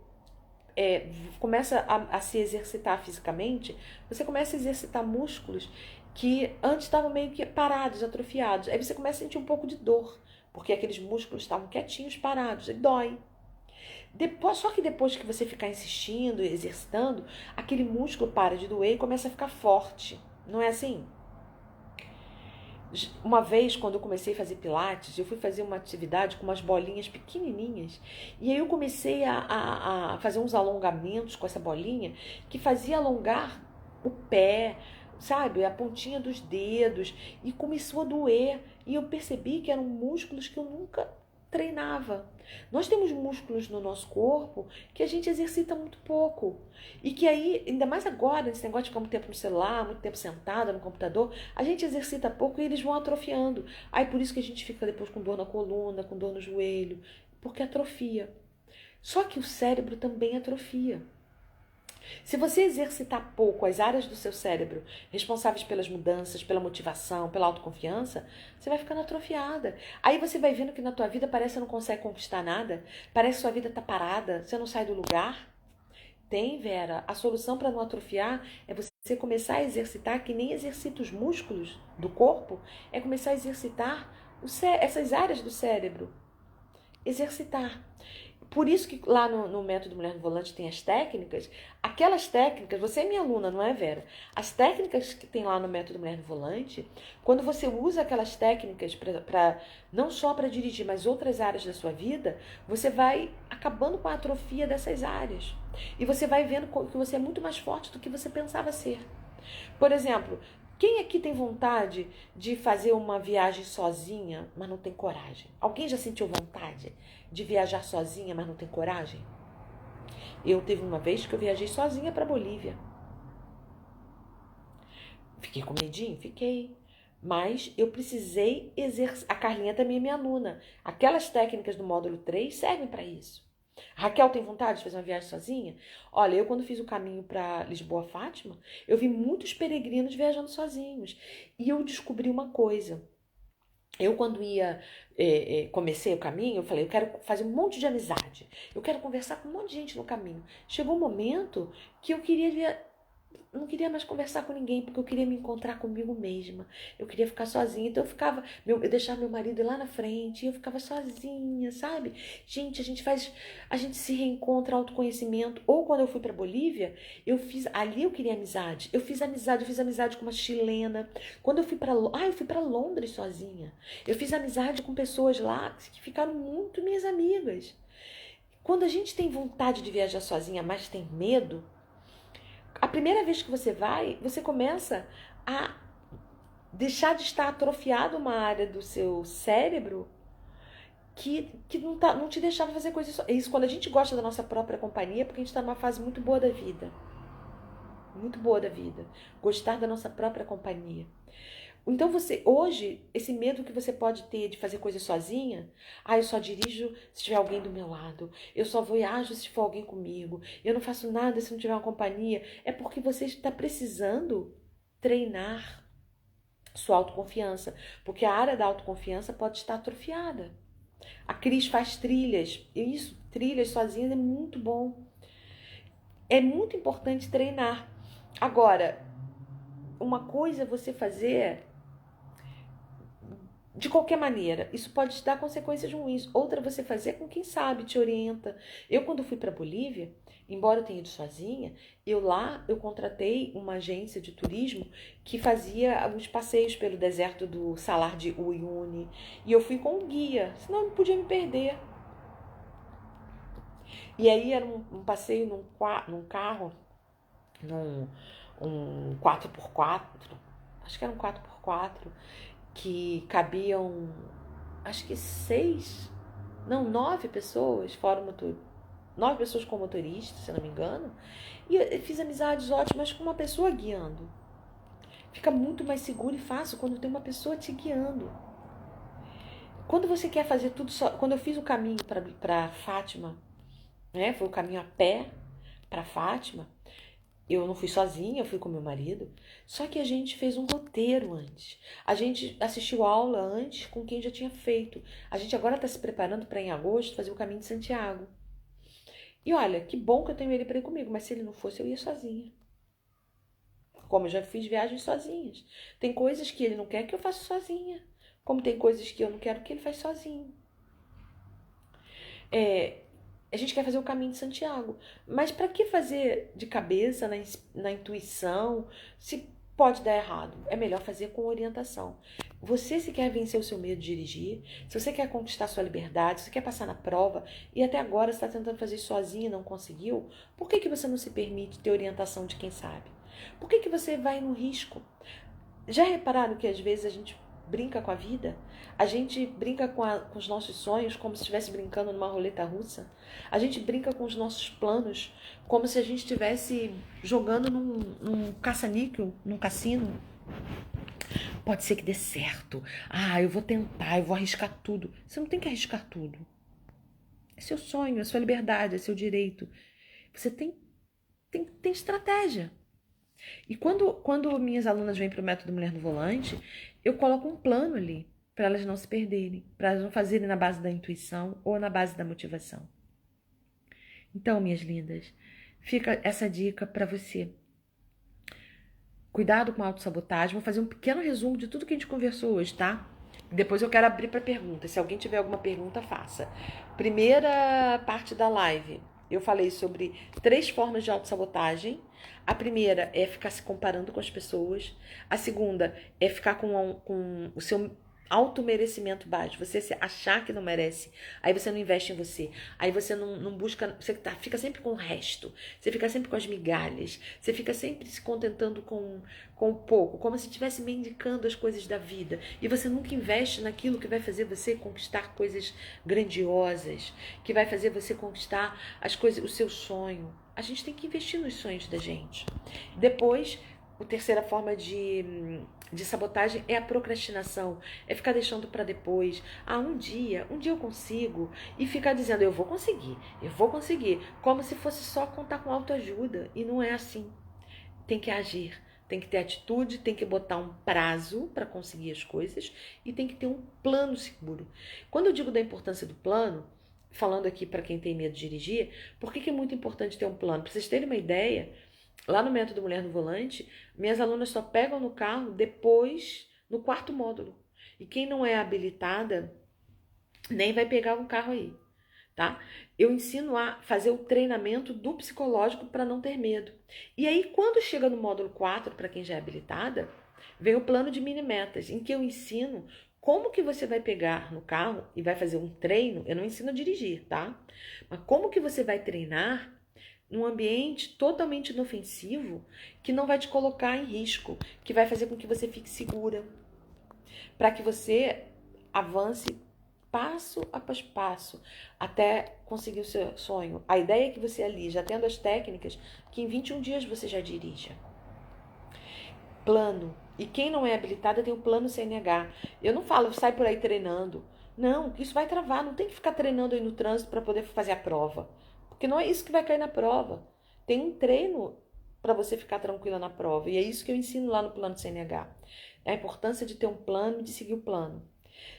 começa a se exercitar fisicamente? Você começa a exercitar músculos que antes estavam meio que parados, atrofiados. Aí você começa a sentir um pouco de dor, porque aqueles músculos estavam quietinhos, parados, e dói. Só que depois que você ficar insistindo, exercitando, aquele músculo para de doer e começa a ficar forte. Não é assim? Uma vez, quando eu comecei a fazer pilates, eu fui fazer uma atividade com umas bolinhas pequenininhas. E aí eu comecei a fazer uns alongamentos com essa bolinha que fazia alongar o pé, sabe? A pontinha dos dedos. E começou a doer. E eu percebi que eram músculos que eu nunca treinava. Nós temos músculos no nosso corpo que a gente exercita muito pouco. E que aí, ainda mais agora, nesse negócio de ficar muito tempo no celular, muito tempo sentada no computador, a gente exercita pouco e eles vão atrofiando. Aí por isso que a gente fica depois com dor na coluna, com dor no joelho, porque atrofia. Só que o cérebro também atrofia. Se você exercitar pouco as áreas do seu cérebro responsáveis pelas mudanças, pela motivação, pela autoconfiança, você vai ficando atrofiada. Aí você vai vendo que na tua vida parece que você não consegue conquistar nada, parece que sua vida está parada, você não sai do lugar. Tem, Vera, a solução para não atrofiar é você começar a exercitar, que nem exercita os músculos do corpo, é começar a exercitar essas áreas do cérebro. Exercitar. Por isso que lá no Método Mulher no Volante tem as técnicas. Aquelas técnicas, você é minha aluna, não é, Vera? As técnicas que tem lá no Método Mulher no Volante, quando você usa aquelas técnicas não só para dirigir, mas outras áreas da sua vida, você vai acabando com a atrofia dessas áreas. E você vai vendo que você é muito mais forte do que você pensava ser. Por exemplo, quem aqui tem vontade de fazer uma viagem sozinha, mas não tem coragem? Alguém já sentiu vontade de viajar sozinha, mas não tem coragem? Eu teve uma vez que eu viajei sozinha para Bolívia. Fiquei com medinho? Fiquei. Mas eu precisei exercer. A Carlinha também é minha aluna. Aquelas técnicas do módulo 3 servem para isso. A Raquel tem vontade de fazer uma viagem sozinha? Olha, eu quando fiz o caminho para Lisboa-Fátima, eu vi muitos peregrinos viajando sozinhos. E eu descobri uma coisa. Eu quando comecei o caminho, eu falei, eu quero fazer um monte de amizade. Eu quero conversar com um monte de gente no caminho. Chegou um momento que eu não queria mais conversar com ninguém, porque eu queria me encontrar comigo mesma. Eu queria ficar sozinha. Então eu deixava meu marido lá na frente e eu ficava sozinha, sabe? Gente, a gente se reencontra, autoconhecimento. Ou quando eu fui para Bolívia, ali eu queria amizade. Eu fiz amizade com uma chilena. Quando eu fui eu fui para Londres sozinha. Eu fiz amizade com pessoas lá que ficaram muito minhas amigas. Quando a gente tem vontade de viajar sozinha, mas tem medo, a primeira vez que você vai, você começa a deixar de estar atrofiado uma área do seu cérebro que não te deixava fazer coisas. Isso quando a gente gosta da nossa própria companhia, porque a gente está numa fase muito boa da vida. Muito boa da vida. Gostar da nossa própria companhia. Então hoje, esse medo que você pode ter de fazer coisas sozinha, eu só dirijo se tiver alguém do meu lado, eu só viajo se for alguém comigo, eu não faço nada se não tiver uma companhia, é porque você está precisando treinar sua autoconfiança, porque a área da autoconfiança pode estar atrofiada. A Cris faz trilhas, e isso, trilhas sozinhas é muito bom. É muito importante treinar. Agora, uma coisa é você fazer de qualquer maneira, isso pode te dar consequências ruins. Outra, você fazer com quem sabe, te orienta. Eu, quando fui para Bolívia, embora eu tenha ido sozinha, eu contratei uma agência de turismo que fazia alguns passeios pelo deserto do Salar de Uyuni. E eu fui com um guia, senão eu não podia me perder. E aí era um passeio num carro, um 4x4, acho que era um 4x4, que cabiam, acho que 9 pessoas, fora o motor, 9 pessoas com motorista, se não me engano. E eu fiz amizades ótimas com uma pessoa guiando. Fica muito mais seguro e fácil quando tem uma pessoa te guiando. Quando você quer fazer tudo só, quando eu fiz o caminho para Fátima, né, foi o caminho a pé para Fátima. Eu não fui sozinha, eu fui com meu marido. Só que a gente fez um roteiro antes. A gente assistiu aula antes com quem já tinha feito. A gente agora está se preparando para, em agosto, fazer o caminho de Santiago. E olha, que bom que eu tenho ele para ir comigo, mas se ele não fosse, eu ia sozinha. Como eu já fiz viagens sozinhas. Tem coisas que ele não quer que eu faça sozinha. Como tem coisas que eu não quero que ele faça sozinho. A gente quer fazer o caminho de Santiago. Mas para que fazer de cabeça, na intuição, se pode dar errado? É melhor fazer com orientação. Você, se quer vencer o seu medo de dirigir, se você quer conquistar sua liberdade, se você quer passar na prova e até agora está tentando fazer sozinho e não conseguiu, por que você não se permite ter orientação de quem sabe? Por que você vai no risco? Já repararam que às vezes a gente brinca com a vida? A gente brinca com os nossos sonhos como se estivesse brincando numa roleta russa. A gente brinca com os nossos planos como se a gente estivesse jogando num caça-níquel, num cassino. Pode ser que dê certo. Eu vou tentar, eu vou arriscar tudo. Você não tem que arriscar tudo. É seu sonho, é sua liberdade, é seu direito. Você tem estratégia. E quando minhas alunas vêm para o método Mulher no Volante, eu coloco um plano ali para elas não se perderem, para elas não fazerem na base da intuição ou na base da motivação. Então, minhas lindas, fica essa dica para você. Cuidado com a autossabotagem. Vou fazer um pequeno resumo de tudo que a gente conversou hoje, tá? Depois eu quero abrir para perguntas. Se alguém tiver alguma pergunta, faça. Primeira parte da live, eu falei sobre 3 formas de autossabotagem. A primeira é ficar se comparando com as pessoas. A segunda é ficar com o seu automerecimento baixo. Você se achar que não merece. Aí você não investe em você. Aí você não busca. Você fica sempre com o resto. Você fica sempre com as migalhas. Você fica sempre se contentando com o pouco. Como se estivesse mendicando as coisas da vida. E você nunca investe naquilo que vai fazer você conquistar coisas grandiosas. Que vai fazer você conquistar as coisas, o seu sonho. A gente tem que investir nos sonhos da gente. Depois, a terceira forma de sabotagem é a procrastinação, é ficar deixando para depois. Um dia eu consigo, e ficar dizendo eu vou conseguir, como se fosse só contar com autoajuda, e não é assim. Tem que agir, tem que ter atitude, tem que botar um prazo para conseguir as coisas e tem que ter um plano seguro. Quando eu digo da importância do plano, falando aqui para quem tem medo de dirigir, por que é muito importante ter um plano? Para vocês terem uma ideia, lá no método Mulher no Volante, minhas alunas só pegam no carro depois, no 4º módulo. E quem não é habilitada, nem vai pegar um carro aí, tá? Eu ensino a fazer o treinamento do psicológico para não ter medo. E aí, quando chega no módulo 4, para quem já é habilitada, vem o plano de mini metas, em que eu ensino como que você vai pegar no carro e vai fazer um treino. Eu não ensino a dirigir, tá? Mas como que você vai treinar num ambiente totalmente inofensivo, que não vai te colocar em risco, que vai fazer com que você fique segura, para que você avance passo após passo até conseguir o seu sonho. A ideia é que você ali, já tendo as técnicas, que em 21 dias você já dirija. Plano. E quem não é habilitada tem o plano CNH. Eu não falo, sai por aí treinando. Não, isso vai travar. Não tem que ficar treinando aí no trânsito para poder fazer a prova. Porque não é isso que vai cair na prova. Tem um treino para você ficar tranquila na prova. E é isso que eu ensino lá no plano CNH. A importância de ter um plano e de seguir o plano.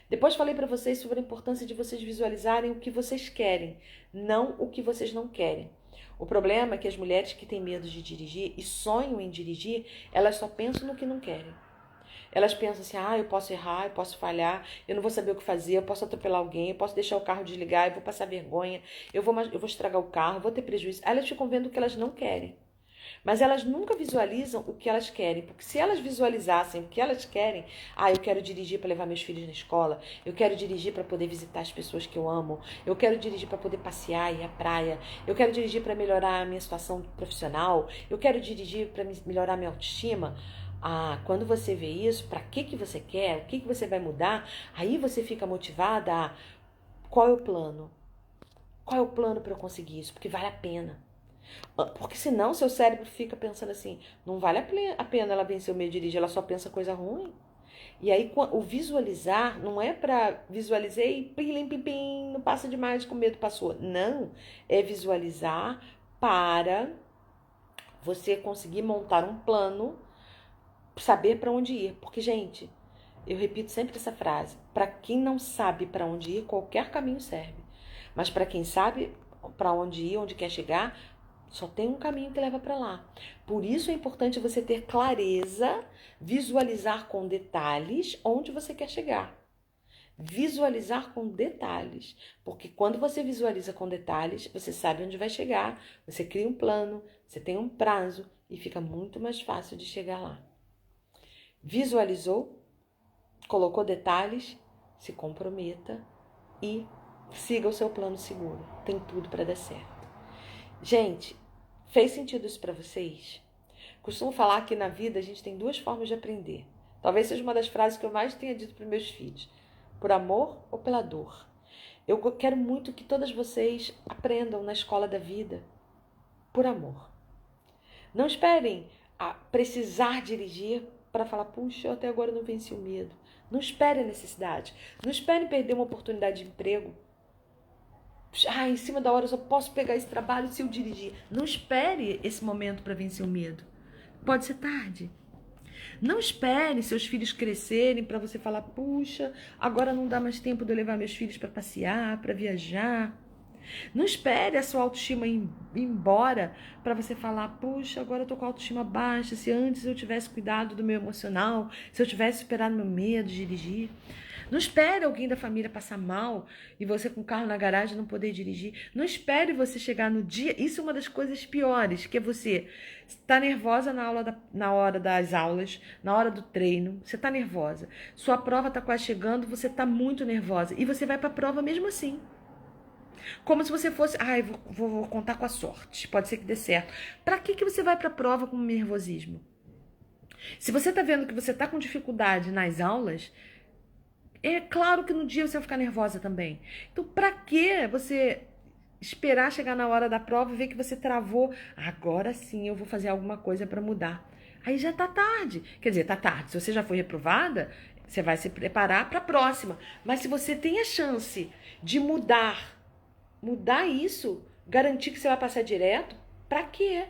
Depois falei para vocês sobre a importância de vocês visualizarem o que vocês querem, não o que vocês não querem. O problema é que as mulheres que têm medo de dirigir e sonham em dirigir, elas só pensam no que não querem. Elas pensam assim, eu posso errar, eu posso falhar, eu não vou saber o que fazer, eu posso atropelar alguém, eu posso deixar o carro desligar, eu vou passar vergonha, eu vou estragar o carro, vou ter prejuízo. Aí elas ficam vendo o que elas não querem. Mas elas nunca visualizam o que elas querem, porque se elas visualizassem o que elas querem, eu quero dirigir para levar meus filhos na escola, eu quero dirigir para poder visitar as pessoas que eu amo, eu quero dirigir para poder passear e ir à praia, eu quero dirigir para melhorar a minha situação profissional, eu quero dirigir para melhorar a minha autoestima. Quando você vê isso, para que você quer, o que você vai mudar, aí você fica motivada qual é o plano? Qual é o plano para eu conseguir isso? Porque vale a pena. Porque senão seu cérebro fica pensando assim, não vale a pena ela vencer o medo de dirigir, ela só pensa coisa ruim. E aí o visualizar não é para visualizei, pim, pim, pim, não passa demais, com medo passou. Não, é visualizar para você conseguir montar um plano, saber para onde ir. Porque, gente, eu repito sempre essa frase, para quem não sabe para onde ir, qualquer caminho serve. Mas para quem sabe para onde ir, onde quer chegar, só tem um caminho que leva para lá. Por isso é importante você ter clareza, visualizar com detalhes onde você quer chegar. Visualizar com detalhes. Porque quando você visualiza com detalhes, você sabe onde vai chegar, você cria um plano, você tem um prazo e fica muito mais fácil de chegar lá. Visualizou, colocou detalhes, se comprometa e siga o seu plano seguro. Tem tudo para dar certo. Gente, fez sentido isso para vocês? Costumo falar que na vida a gente tem duas formas de aprender. Talvez seja uma das frases que eu mais tenha dito para meus filhos. Por amor ou pela dor. Eu quero muito que todas vocês aprendam na escola da vida por amor. Não esperem precisar dirigir para falar, puxa, eu até agora não venci o medo. Não espere a necessidade. Não espere perder uma oportunidade de emprego. Em cima da hora eu só posso pegar esse trabalho se eu dirigir. Não espere esse momento para vencer o medo. Pode ser tarde. Não espere seus filhos crescerem para você falar, puxa, agora não dá mais tempo de eu levar meus filhos para passear, para viajar. Não espere a sua autoestima ir embora para você falar, puxa, agora eu tô com a autoestima baixa, se antes eu tivesse cuidado do meu emocional, se eu tivesse superado meu medo de dirigir. Não espere alguém da família passar mal e você com o carro na garagem não poder dirigir. Não espere você chegar no dia. Isso é uma das coisas piores, que é você estar nervosa na hora das aulas, na hora do treino. Você está nervosa. Sua prova está quase chegando, você está muito nervosa. E você vai para a prova mesmo assim. Como se você fosse, vou contar com a sorte, pode ser que dê certo. Para que você vai para a prova com nervosismo? Se você está vendo que você está com dificuldade nas aulas, é claro que no dia você vai ficar nervosa também. Então, para que você esperar chegar na hora da prova e ver que você travou? Agora sim eu vou fazer alguma coisa para mudar. Aí já tá tarde. Quer dizer, tá tarde. Se você já foi reprovada, você vai se preparar para a próxima. Mas se você tem a chance de mudar isso, garantir que você vai passar direto, para quê?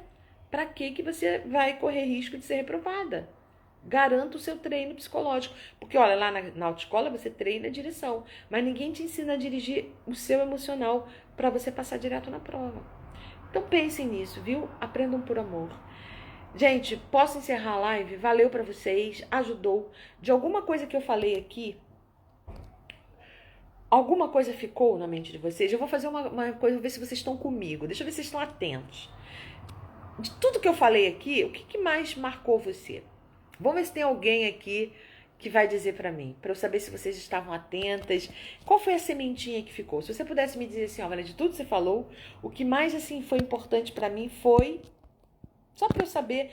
Para que você vai correr risco de ser reprovada? Garanta o seu treino psicológico. Porque, olha, lá na autoescola você treina a direção, mas ninguém te ensina a dirigir o seu emocional para você passar direto na prova. Então pensem nisso, viu? Aprendam por amor. Gente, posso encerrar a live? Valeu para vocês, ajudou. De alguma coisa que eu falei aqui, alguma coisa ficou na mente de vocês? Eu vou fazer uma coisa, ver se vocês estão comigo. Deixa eu ver se vocês estão atentos. De tudo que eu falei aqui, o que mais marcou você? Vamos ver se tem alguém aqui que vai dizer para mim, para eu saber se vocês estavam atentas. Qual foi a sementinha que ficou? Se você pudesse me dizer assim, olha, de tudo que você falou, o que mais assim foi importante para mim foi, só para eu saber,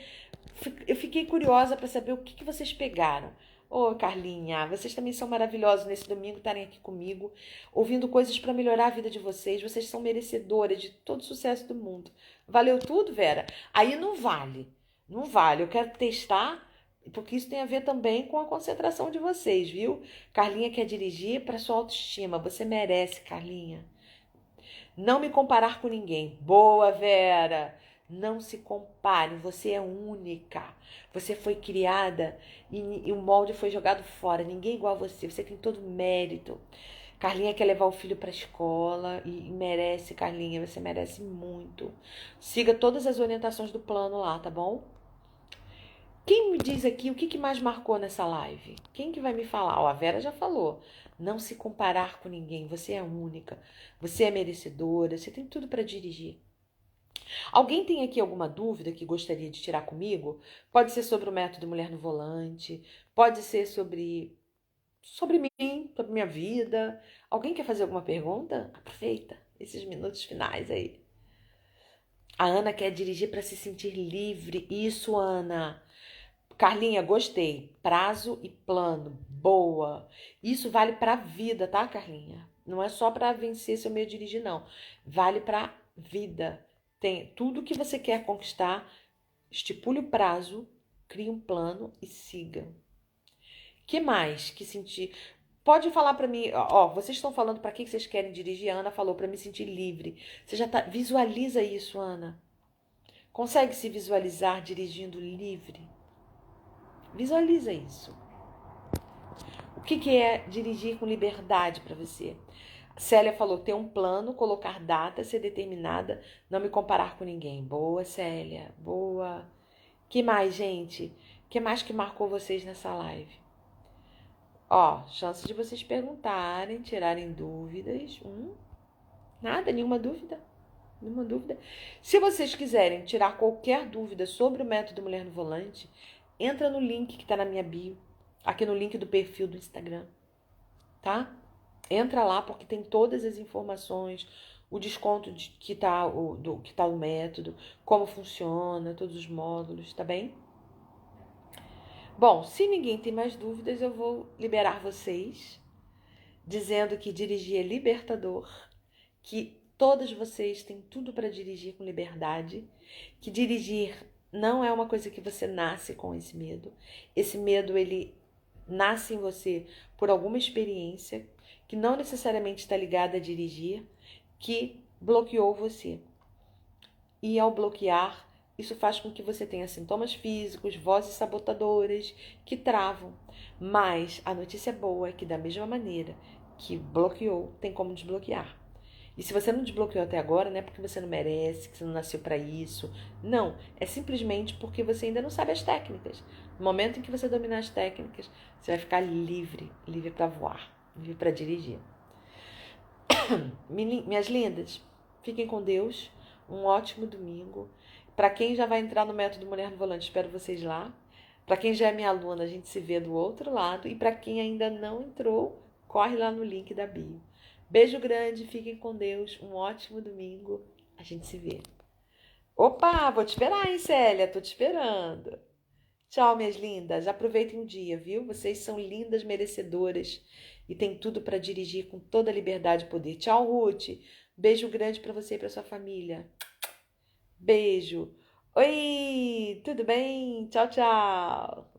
eu fiquei curiosa para saber o que vocês pegaram. Carlinha, vocês também são maravilhosos nesse domingo estarem aqui comigo, ouvindo coisas para melhorar a vida de vocês. Vocês são merecedoras de todo o sucesso do mundo. Valeu tudo, Vera? Aí não vale. Não vale. Eu quero testar, porque isso tem a ver também com a concentração de vocês, viu? Carlinha quer dirigir para sua autoestima. Você merece, Carlinha. Não me comparar com ninguém. Boa, Vera. Não se compare, você é única. Você foi criada e o molde foi jogado fora. Ninguém é igual a você. Você tem todo mérito. Carlinha quer levar o filho para a escola e merece, Carlinha, você merece muito. Siga todas as orientações do plano lá, tá bom? Quem me diz aqui o que mais marcou nessa live? Quem que vai me falar? Ó, a Vera já falou. Não se comparar com ninguém, você é única, você é merecedora, você tem tudo para dirigir. Alguém tem aqui alguma dúvida que gostaria de tirar comigo? Pode ser sobre o método Mulher no Volante, pode ser sobre mim, sobre minha vida. Alguém quer fazer alguma pergunta? Aproveita esses minutos finais aí. A Ana quer dirigir para se sentir livre. Isso, Ana. Carlinha, gostei. Prazo e plano. Boa. Isso vale para a vida, tá, Carlinha? Não é só para vencer seu medo de dirigir, não. Vale para vida. Tem tudo que você quer conquistar, estipule o prazo, crie um plano e siga. Que mais que sentir? Pode falar para mim, ó, vocês estão falando para que vocês querem dirigir? A Ana falou para me sentir livre. Você já tá, visualiza isso, Ana. Consegue se visualizar dirigindo livre? Visualiza isso. O que é dirigir com liberdade para você? Célia falou ter um plano, colocar data, ser determinada, não me comparar com ninguém. Boa, Célia. Boa. Que mais, gente? Que mais que marcou vocês nessa live? Ó, chance de vocês perguntarem, tirarem dúvidas. Nada, nenhuma dúvida. Nenhuma dúvida. Se vocês quiserem tirar qualquer dúvida sobre o método Mulher no Volante, entra no link que está na minha bio, aqui no link do perfil do Instagram, tá? Entra lá porque tem todas as informações, o desconto que tá o método, como funciona, todos os módulos, tá bem? Bom, se ninguém tem mais dúvidas, eu vou liberar vocês, dizendo que dirigir é libertador, que todas vocês têm tudo para dirigir com liberdade, que dirigir não é uma coisa que você nasce com esse medo. Esse medo, ele nasce em você por alguma experiência que não necessariamente está ligada a dirigir, que bloqueou você. E ao bloquear, isso faz com que você tenha sintomas físicos, vozes sabotadoras que travam. Mas a notícia boa é que da mesma maneira que bloqueou, tem como desbloquear. E se você não desbloqueou até agora, não é porque você não merece, que você não nasceu para isso. Não, é simplesmente porque você ainda não sabe as técnicas. No momento em que você dominar as técnicas, você vai ficar livre, livre para voar, livre para dirigir. Minhas lindas, fiquem com Deus. Um ótimo domingo. Para quem já vai entrar no método Mulher no Volante, espero vocês lá. Para quem já é minha aluna, a gente se vê do outro lado. E para quem ainda não entrou, corre lá no link da bio. Beijo grande, fiquem com Deus. Um ótimo domingo. A gente se vê. Opa, vou te esperar, hein, Célia? Tô te esperando. Tchau, minhas lindas. Aproveitem o dia, viu? Vocês são lindas, merecedoras e tem tudo para dirigir com toda a liberdade e poder. Tchau, Ruth. Beijo grande para você e para sua família. Beijo. Oi, tudo bem? Tchau, tchau.